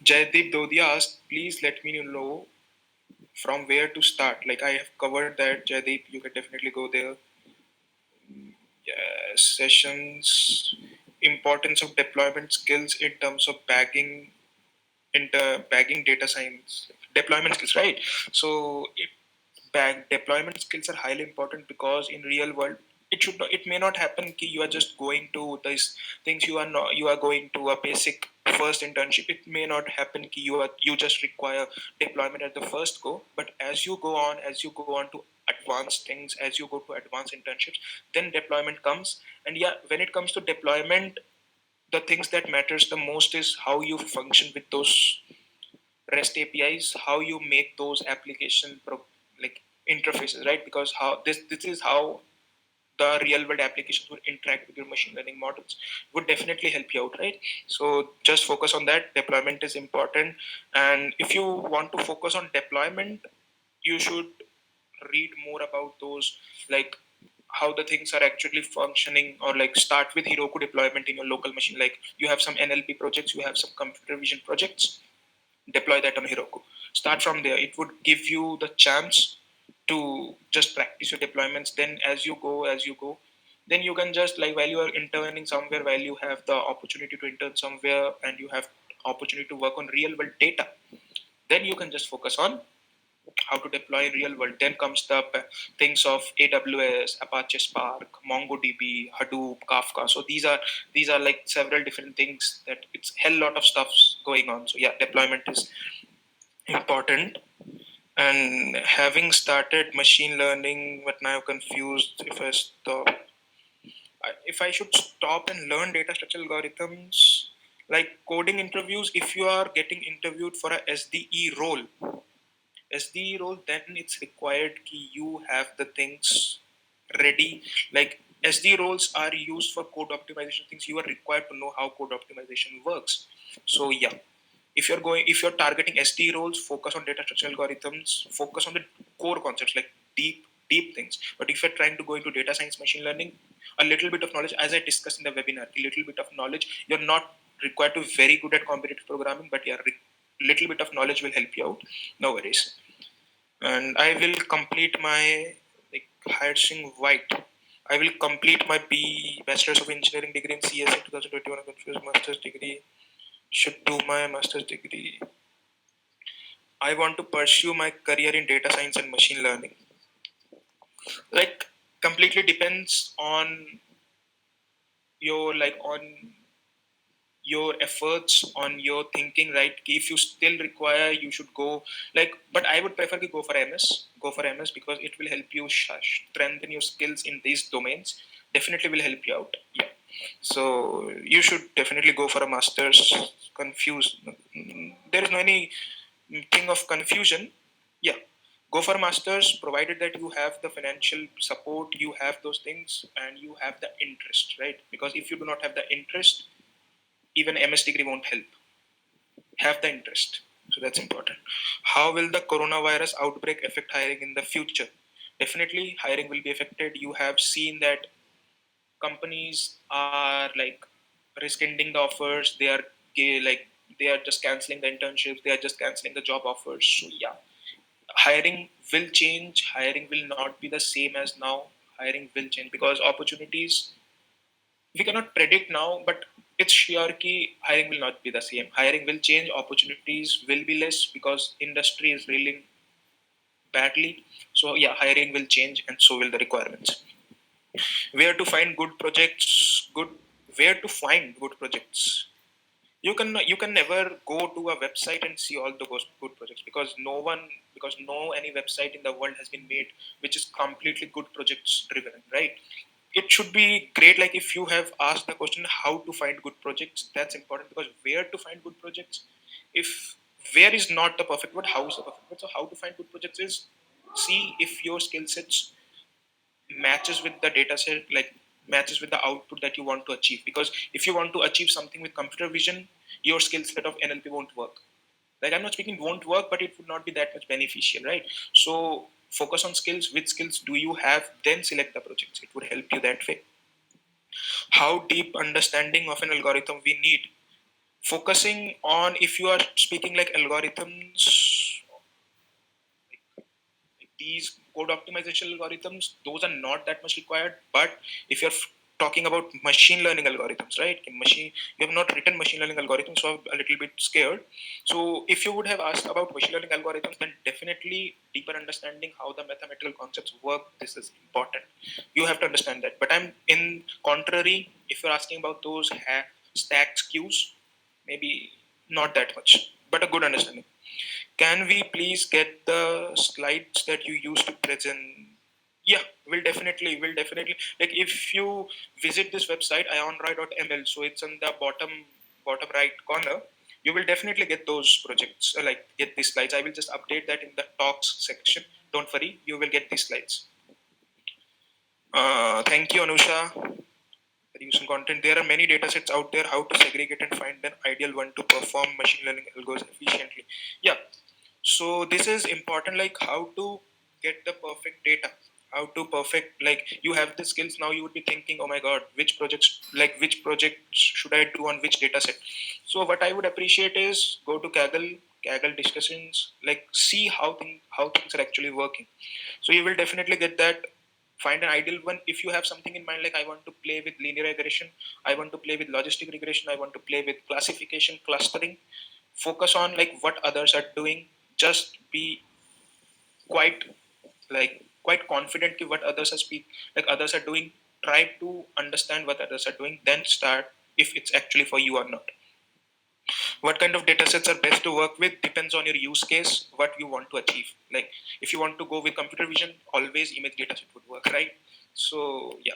Speaker 2: Jaydeep Dodia asked, please let me know from where to start. Like, I have covered that, Jaydeep. You can definitely go there. Yeah, sessions, importance of deployment skills in terms of bagging data science, deployment skills, right? So deployment skills are highly important, because in real world it may not happen ki you are just going to these things, you are going to a basic first internship. It may not happen ki you just require deployment at the first go, but as you go on to advanced things, as you go to advanced internships, then deployment comes. And yeah, when it comes to deployment, the things that matters the most is how you function with those REST APIs, how you make those like interfaces, right? Because how this is how the real world applications would interact with your machine learning models. Would definitely help you out, right? So just focus on that. Deployment is important, and if you want to focus on deployment, you should read more about those, like how the things are actually functioning, or like start with Heroku deployment in your local machine. Like you have some NLP projects, you have some computer vision projects, deploy that on Heroku. Start from there. It would give you the chance to just practice your deployments. Then as you go, then you can just, like, while you are interning somewhere, while you have the opportunity to intern somewhere and you have opportunity to work on real world data, then you can just focus on how to deploy in real world. Then comes the things of AWS, Apache Spark, MongoDB, Hadoop, Kafka. So these are like several different things that it's hell lot of stuff going on. So yeah, deployment is important. And having started machine learning, but now confused if I should stop and learn data structure algorithms, like coding interviews. If you are getting interviewed for a SDE role, then it's required ki you have the things ready. Like SDE roles are used for code optimization things. You are required to know how code optimization works. So yeah, if you're targeting SD roles, focus on data structure algorithms, focus on the core concepts, like deep things. But if you're trying to go into data science, machine learning, a little bit of knowledge, as I discussed in the webinar, a little bit of knowledge. You're not required to be very good at competitive programming, but yeah, little bit of knowledge will help you out. No worries. And I will complete my, like, Hyacinth White. I will complete my Bachelor's of Engineering degree in CS in 2021. I'm confused. Master's degree. Should do my master's degree. I want to pursue my career in data science and machine learning. Like, completely depends on on your efforts, on your thinking, right? If you still require, you should go, like, but I would prefer to go for MS because it will help you strengthen your skills in these domains. Definitely will help you out. Yeah. So you should definitely go for a master's. Confused. There is no any thing of confusion. Yeah, go for masters, provided that you have the financial support, you have those things, and you have the interest, right? Because if you do not have the interest, even MS degree won't help. Have the interest. So that's important. How will the coronavirus outbreak affect hiring in the future? Definitely hiring will be affected. You have seen that companies are like rescinding the offers. Like they are just canceling the internships, they are just canceling the job offers. So yeah, hiring will change. Hiring will not be the same as now. Hiring will change because opportunities we cannot predict now, but it's sure ki hiring will not be the same. Hiring will change. Opportunities will be less because industry is reeling badly. So yeah, hiring will change, and so will the requirements. Where to find good projects? Where to find good projects? You can never go to a website and see all the good projects, because no any website in the world has been made which is completely good projects driven, right? It should be great, like, if you have asked the question how to find good projects, that's important. Because where to find good projects, if where is not the perfect word, how is the perfect word. So how to find good projects is, see if your skill sets matches with the data set, like matches with the output that you want to achieve. Because if you want to achieve something with computer vision, your skill set of NLP won't work. Like, I'm not speaking won't work, but it would not be that much beneficial, right? So focus on skills. Which skills do you have, then select the projects. It would help you that way. How deep understanding of an algorithm we need? Focusing on, if you are speaking like algorithms, these code optimization algorithms, those are not that much required. But if you're talking about machine learning algorithms, right? You have not written machine learning algorithms, so I'm a little bit scared. So if you would have asked about machine learning algorithms, then definitely deeper understanding how the mathematical concepts work, this is important. You have to understand that. But I'm in contrary, if you're asking about those stacked queues, maybe not that much, but a good understanding. Can we please get the slides that you used to present? Yeah, we'll definitely. Like, if you visit this website, ayonroy.ml, so it's on the bottom right corner. You will definitely get those projects, like get these slides. I will just update that in the talks section. Don't worry, you will get these slides. Thank you, Anusha, for using content. There are many datasets out there. How to segregate and find an ideal one to perform machine learning algos efficiently? Yeah, so this is important, like how to get the perfect data. how to perfect, like you have the skills now, you would be thinking, oh my god, which projects should I do on which data set. So what I would appreciate is go to Kaggle discussions, like see how things are actually working. So you will definitely get that. Find an ideal one. If you have something in mind, like I want to play with linear regression, I want to play with logistic regression, I want to play with classification, clustering, focus on like what others are doing. Just be quite quite confident in what others are others are doing. Try to understand what others are doing, then start if it's actually for you or not. What kind of data sets are best to work with depends on your use case, what you want to achieve. Like if you want to go with computer vision, always image data set would work, right? So yeah,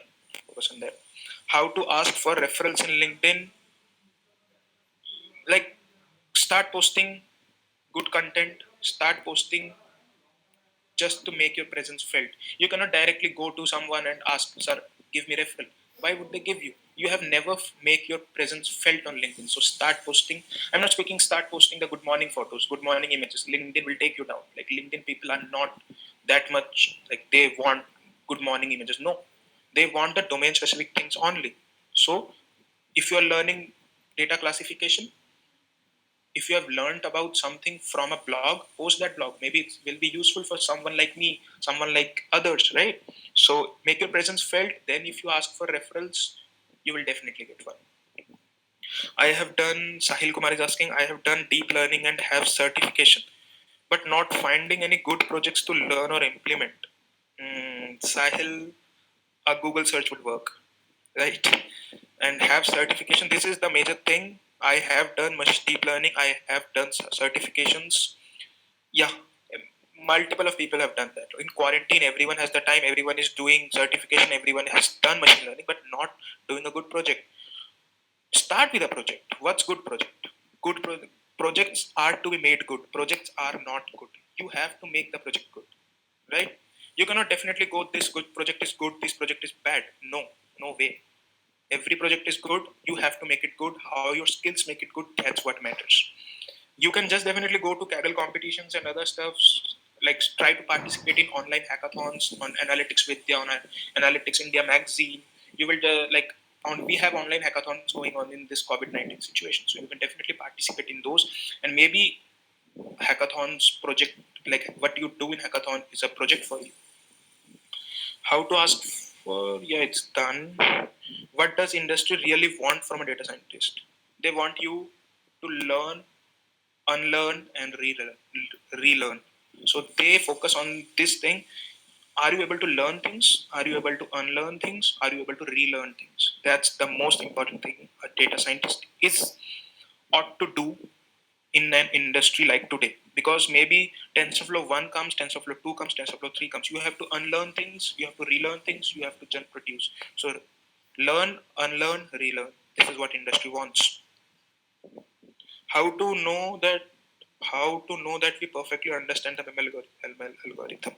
Speaker 2: focus on that. How to ask for referrals in LinkedIn? Like start posting good content, start posting just to make your presence felt. You cannot directly go to someone and ask, "Sir, give me referral." Why would they give you? You have never make your presence felt on LinkedIn. So start posting. I'm not speaking. Start posting the good morning photos, good morning images. LinkedIn will take you down. Like LinkedIn people are not that much like they want good morning images. No, they want the domain specific things only. So if you are learning data classification, if you have learned about something from a blog, post that blog. Maybe it will be useful for someone like me, someone like others, right? So make your presence felt. Then if you ask for referrals, you will definitely get one. I have done, Sahil Kumar is asking, I have done deep learning and have certification, but not finding any good projects to learn or implement. Sahil, a Google search would work, right? And have certification, this is the major thing. I have done much deep learning, I have done certifications. Yeah, multiple of people have done that. In quarantine, everyone has the time, everyone is doing certification, everyone has done machine learning, but not doing a good project. Start with a project. What's good project? Projects are to be made good. Projects are not good. You have to make the project good, right? You cannot definitely go, this good project is good, this project is bad. No, no way. Every project is good. You have to make it good. How your skills make it good, that's what matters. You can just definitely go to Kaggle competitions and other stuff. Like try to participate in online hackathons on Analytics Vidya, on Analytics India magazine. You will we have online hackathons going on in this COVID-19 situation, so you can definitely participate in those. And maybe hackathons project, like what you do in hackathon is a project for you. How to ask for, yeah, it's done. What does industry really want from a data scientist? They want you to learn, unlearn, and relearn. So they focus on this thing. Are you able to learn things? Are you able to unlearn things? Are you able to relearn things? That's the most important thing a data scientist is ought to do in an industry like today. Because maybe TensorFlow 1 comes, TensorFlow 2 comes, TensorFlow 3 comes. You have to unlearn things, you have to relearn things, you have to just produce. So learn, unlearn, relearn. This is what industry wants. How to know that how to know that we perfectly understand the ML algorithm.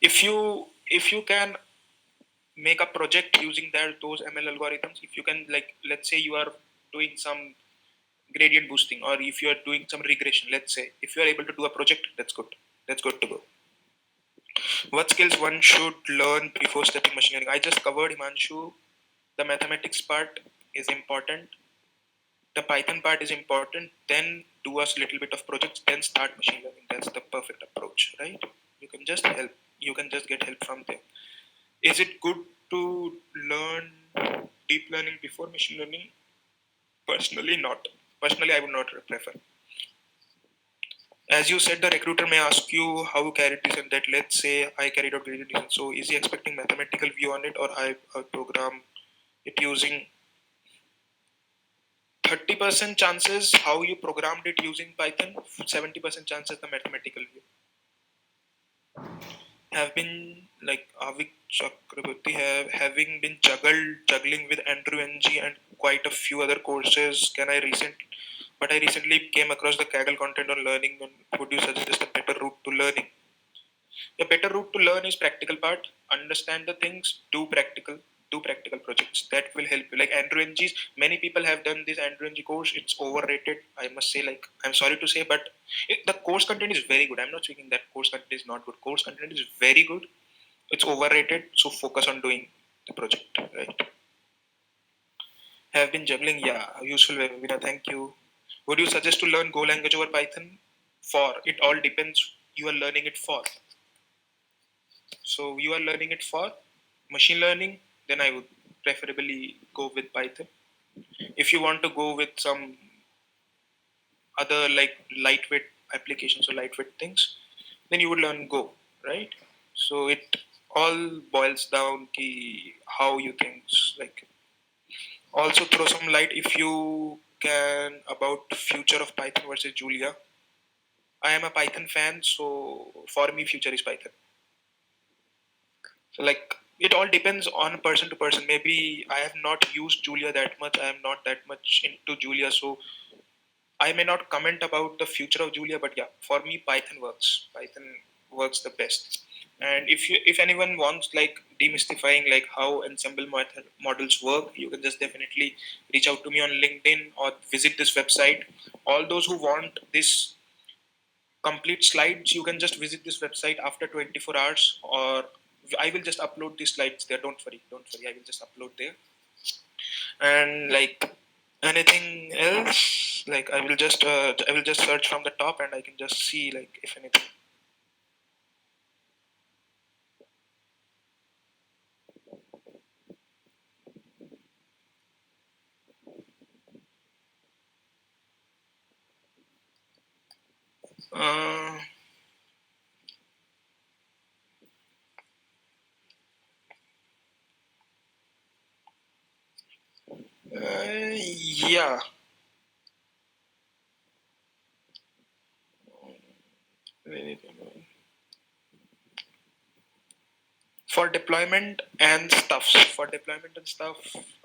Speaker 2: If you can make a project using those ML algorithms, if you can, like let's say you are doing some gradient boosting, or if you are doing some regression, let's say if you are able to do a project, that's good. That's good to go. What skills one should learn before stepping machine learning? I just covered, Himanshu. The mathematics part is important. The Python part is important. Then do a little bit of projects. Then start machine learning. That's the perfect approach, right? You can just help. You can just get help from there. Is it good to learn deep learning before machine learning? Personally, not. Personally, I would not prefer. As you said, the recruiter may ask you how you carried this and that. Let's say I carried out gradient descent. So is he expecting mathematical view on it, or I program it using 30% chances how you programmed it using Python, 70% chances the mathematical view? Have been like Avik Chakraborty having been juggling with Andrew NG and quite a few other courses. But I recently came across the Kaggle content on learning, and would you suggest a better route to learning? The better route to learn is practical part. Understand the things, do practical projects. That will help you. Like Andrew NG's, many people have done this Andrew NG course. It's overrated, I must say. Like, I'm sorry to say, but the course content is very good. I'm not speaking that course content is not good. Course content is very good. it's overrated. So focus on doing the project, right? Have been juggling, yeah. Useful webinar, thank you. Would you suggest to learn Go language over Python? For it all depends. You are learning it for. So you are learning it for machine learning. Then I would preferably go with Python. If you want to go with some other like lightweight applications or lightweight things, then you would learn Go, right? So it all boils down to how you think. Like also throw some light if you can about future of Python versus Julia. I am a Python fan, so for me, future is Python. So like it all depends on person to person. Maybe I have not used Julia that much. I am not that much into Julia, so I may not comment about the future of Julia, but yeah, for me, Python works. Python works the best. And if anyone wants like demystifying like how ensemble models work, you can just definitely reach out to me on LinkedIn or visit this website. All those who want this complete slides, you can just visit this website after 24 hours, or I will just upload these slides there. Don't worry. I will just upload there. And like anything else, like I will just search from the top and I can just see like if anything. Uh, yeah. For deployment and stuff,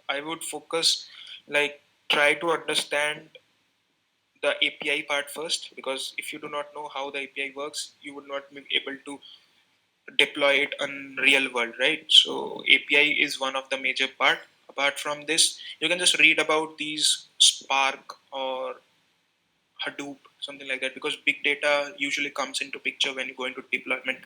Speaker 2: I would focus like try to understand the API part first, because if you do not know how the API works, you would not be able to deploy it on real world, right? So API is one of the major part. Apart from this, you can just read about these Spark or Hadoop, something like that, because big data usually comes into picture when you go into deployment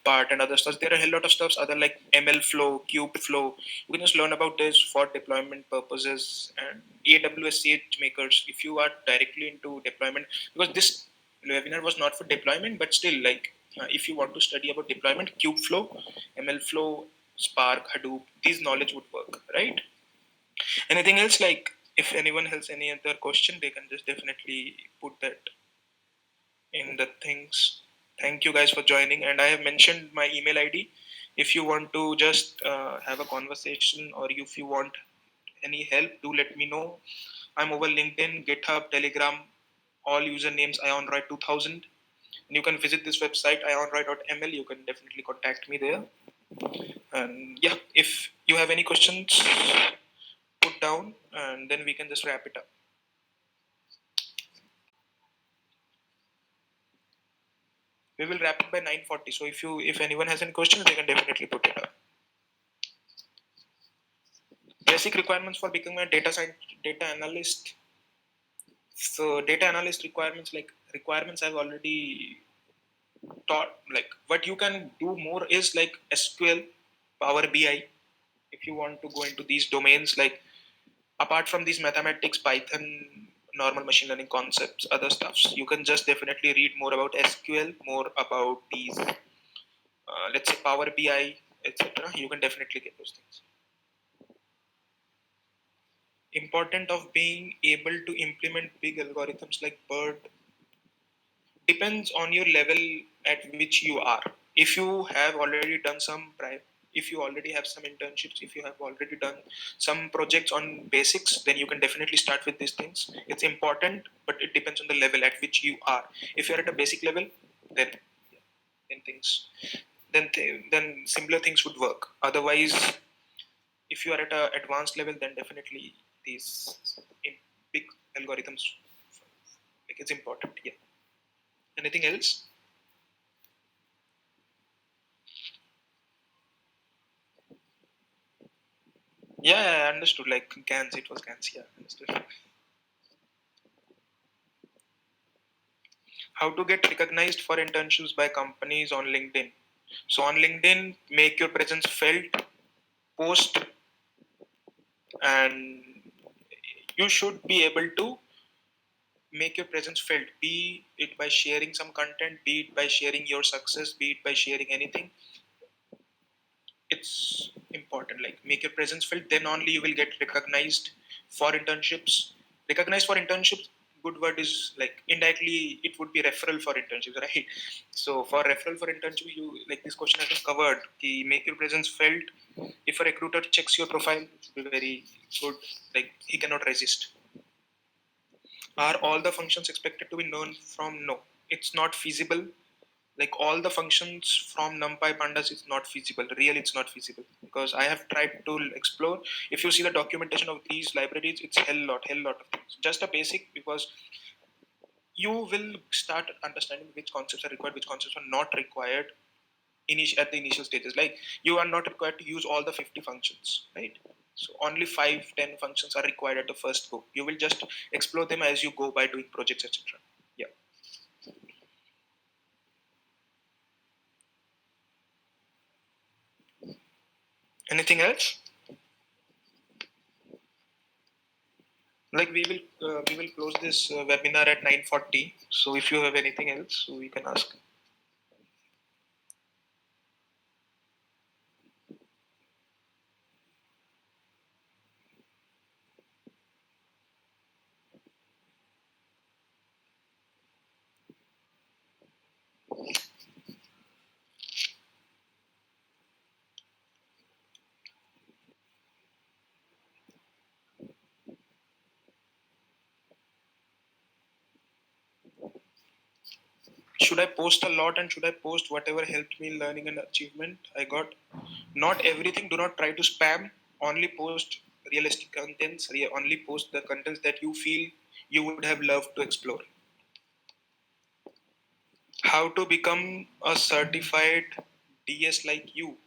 Speaker 2: part and other stuff. There are a lot of stuffs other like ML flow, Cube flow. You can just learn about this for deployment purposes. And AWS SageMakers, if you are directly into deployment, because this webinar was not for deployment, but still like if you want to study about deployment, Cube flow, ML flow, Spark, Hadoop, these knowledge would work, right? Anything else? Like if anyone has any other question, they can just definitely put that in the things. Thank you guys for joining, and I have mentioned my email ID. If you want to just have a conversation, or if you want any help, do let me know. I'm over LinkedIn, GitHub, Telegram, all usernames Ayon Roy 2000. And you can visit this website ayonroy.ml. You can definitely contact me there. And yeah, if you have any questions, put down, and then we can just wrap it up. We will wrap it by 9:40. So if anyone has any questions, they can definitely put it up. Basic requirements for becoming a data analyst. So data analyst requirements, like requirements I've already taught. Like what you can do more is like SQL, Power BI. If you want to go into these domains, like apart from these mathematics, Python, normal machine learning concepts, other stuffs, you can just definitely read more about SQL, more about these, let's say Power BI, etc. You can definitely get those things. Important of being able to implement big algorithms like BERT depends on your level at which you are. If you have already done if you already have some internships, if you have already done some projects on basics, then you can definitely start with these things. It's important, but it depends on the level at which you are. If you're at a basic level, then then things then similar things would work. Otherwise, if you are at a advanced level, then definitely these big algorithms, like it's important. Yeah. Anything else? Yeah, I understood. Like GANs, it was GANs. Yeah, understood. How to get recognized for internships by companies on LinkedIn? So on LinkedIn, make your presence felt, post, and you should be able to make your presence felt, be it by sharing some content, be it by sharing your success, be it by sharing anything. It's important, like make your presence felt, then only you will get recognized for internships. Recognized for internships, good word is like indirectly it would be referral for internships, right? So for referral for internship, you like this question has been covered, ki make your presence felt. If a recruiter checks your profile, it will be very good, like he cannot resist. Are all the functions expected to be known from? No, it's not feasible. Like all the functions from NumPy pandas, it's not feasible. Really, it's not feasible because I have tried to explore. If you see the documentation of these libraries, it's hell lot of things. Just a basic, because you will start understanding which concepts are required, which concepts are not required at the initial stages. Like you are not required to use all the 50 functions, right? So only 5, 10 functions are required at the first go. You will just explore them as you go by doing projects, etc. Yeah. Anything else? Like we will close this webinar at 9:40. So if you have anything else, so we can ask. Should I post a lot and should I post whatever helped me in learning and achievement I got? Not everything. Do not try to spam. Only post realistic contents. Only post the contents that you feel you would have loved to explore. How to become a certified DS like you?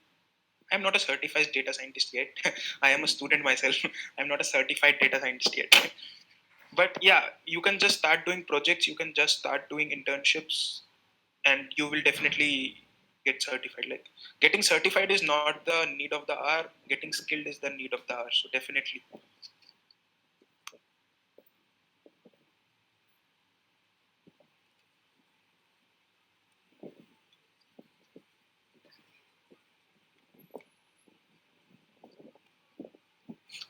Speaker 2: I'm not a certified data scientist yet. I am a student myself. I'm not a certified data scientist yet. But yeah, you can just start doing projects. You can just start doing internships, and you will definitely get certified. Like getting certified is not the need of the hour. Getting skilled is the need of the hour. So definitely.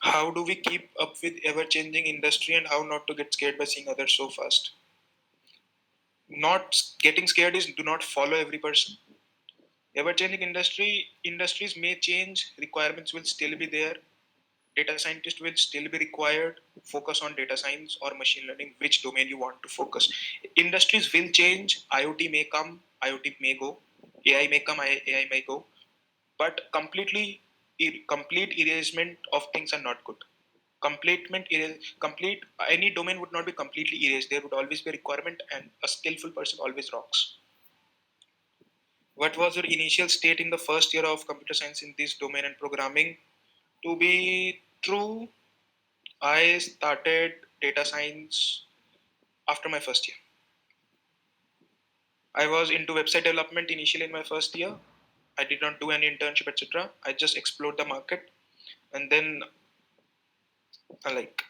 Speaker 2: How do we keep up with ever-changing industry and how not to get scared by seeing others so fast? Not getting scared is do not follow every person. Ever-changing industries may change, requirements will still be there. Data scientist will still be required. Focus on data science or machine learning, which domain you want to focus. Industries will change. IoT may come, IoT may go. AI may come, AI may go. But complete erasement of things are not good. Complete any domain would not be completely erased. There would always be a requirement, and a skillful person always rocks. What was your initial state in the first year of computer science in this domain and programming? To be true, I started data science after my first year. I was into website development initially in my first year. I did not do any internship, etc. I just explored the market, and then like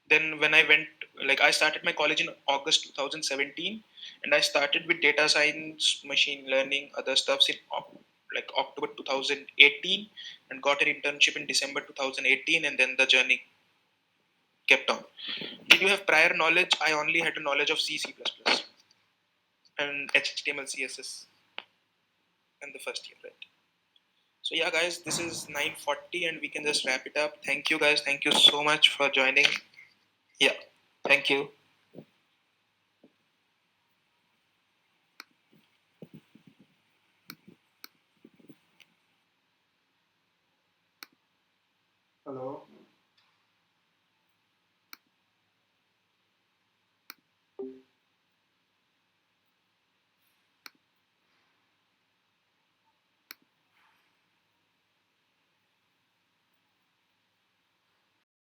Speaker 2: then when I went, like I started my college in August 2017, and I started with data science, machine learning, other stuffs in like October 2018, and got an internship in December 2018, and then the journey kept on. Did you have prior knowledge? I only had a knowledge of C, C++, and HTML, CSS in the first year, right? So yeah, guys, this is 9:40, and we can just wrap it up. Thank you, guys. Thank you so much for joining. Yeah, thank you. Hello.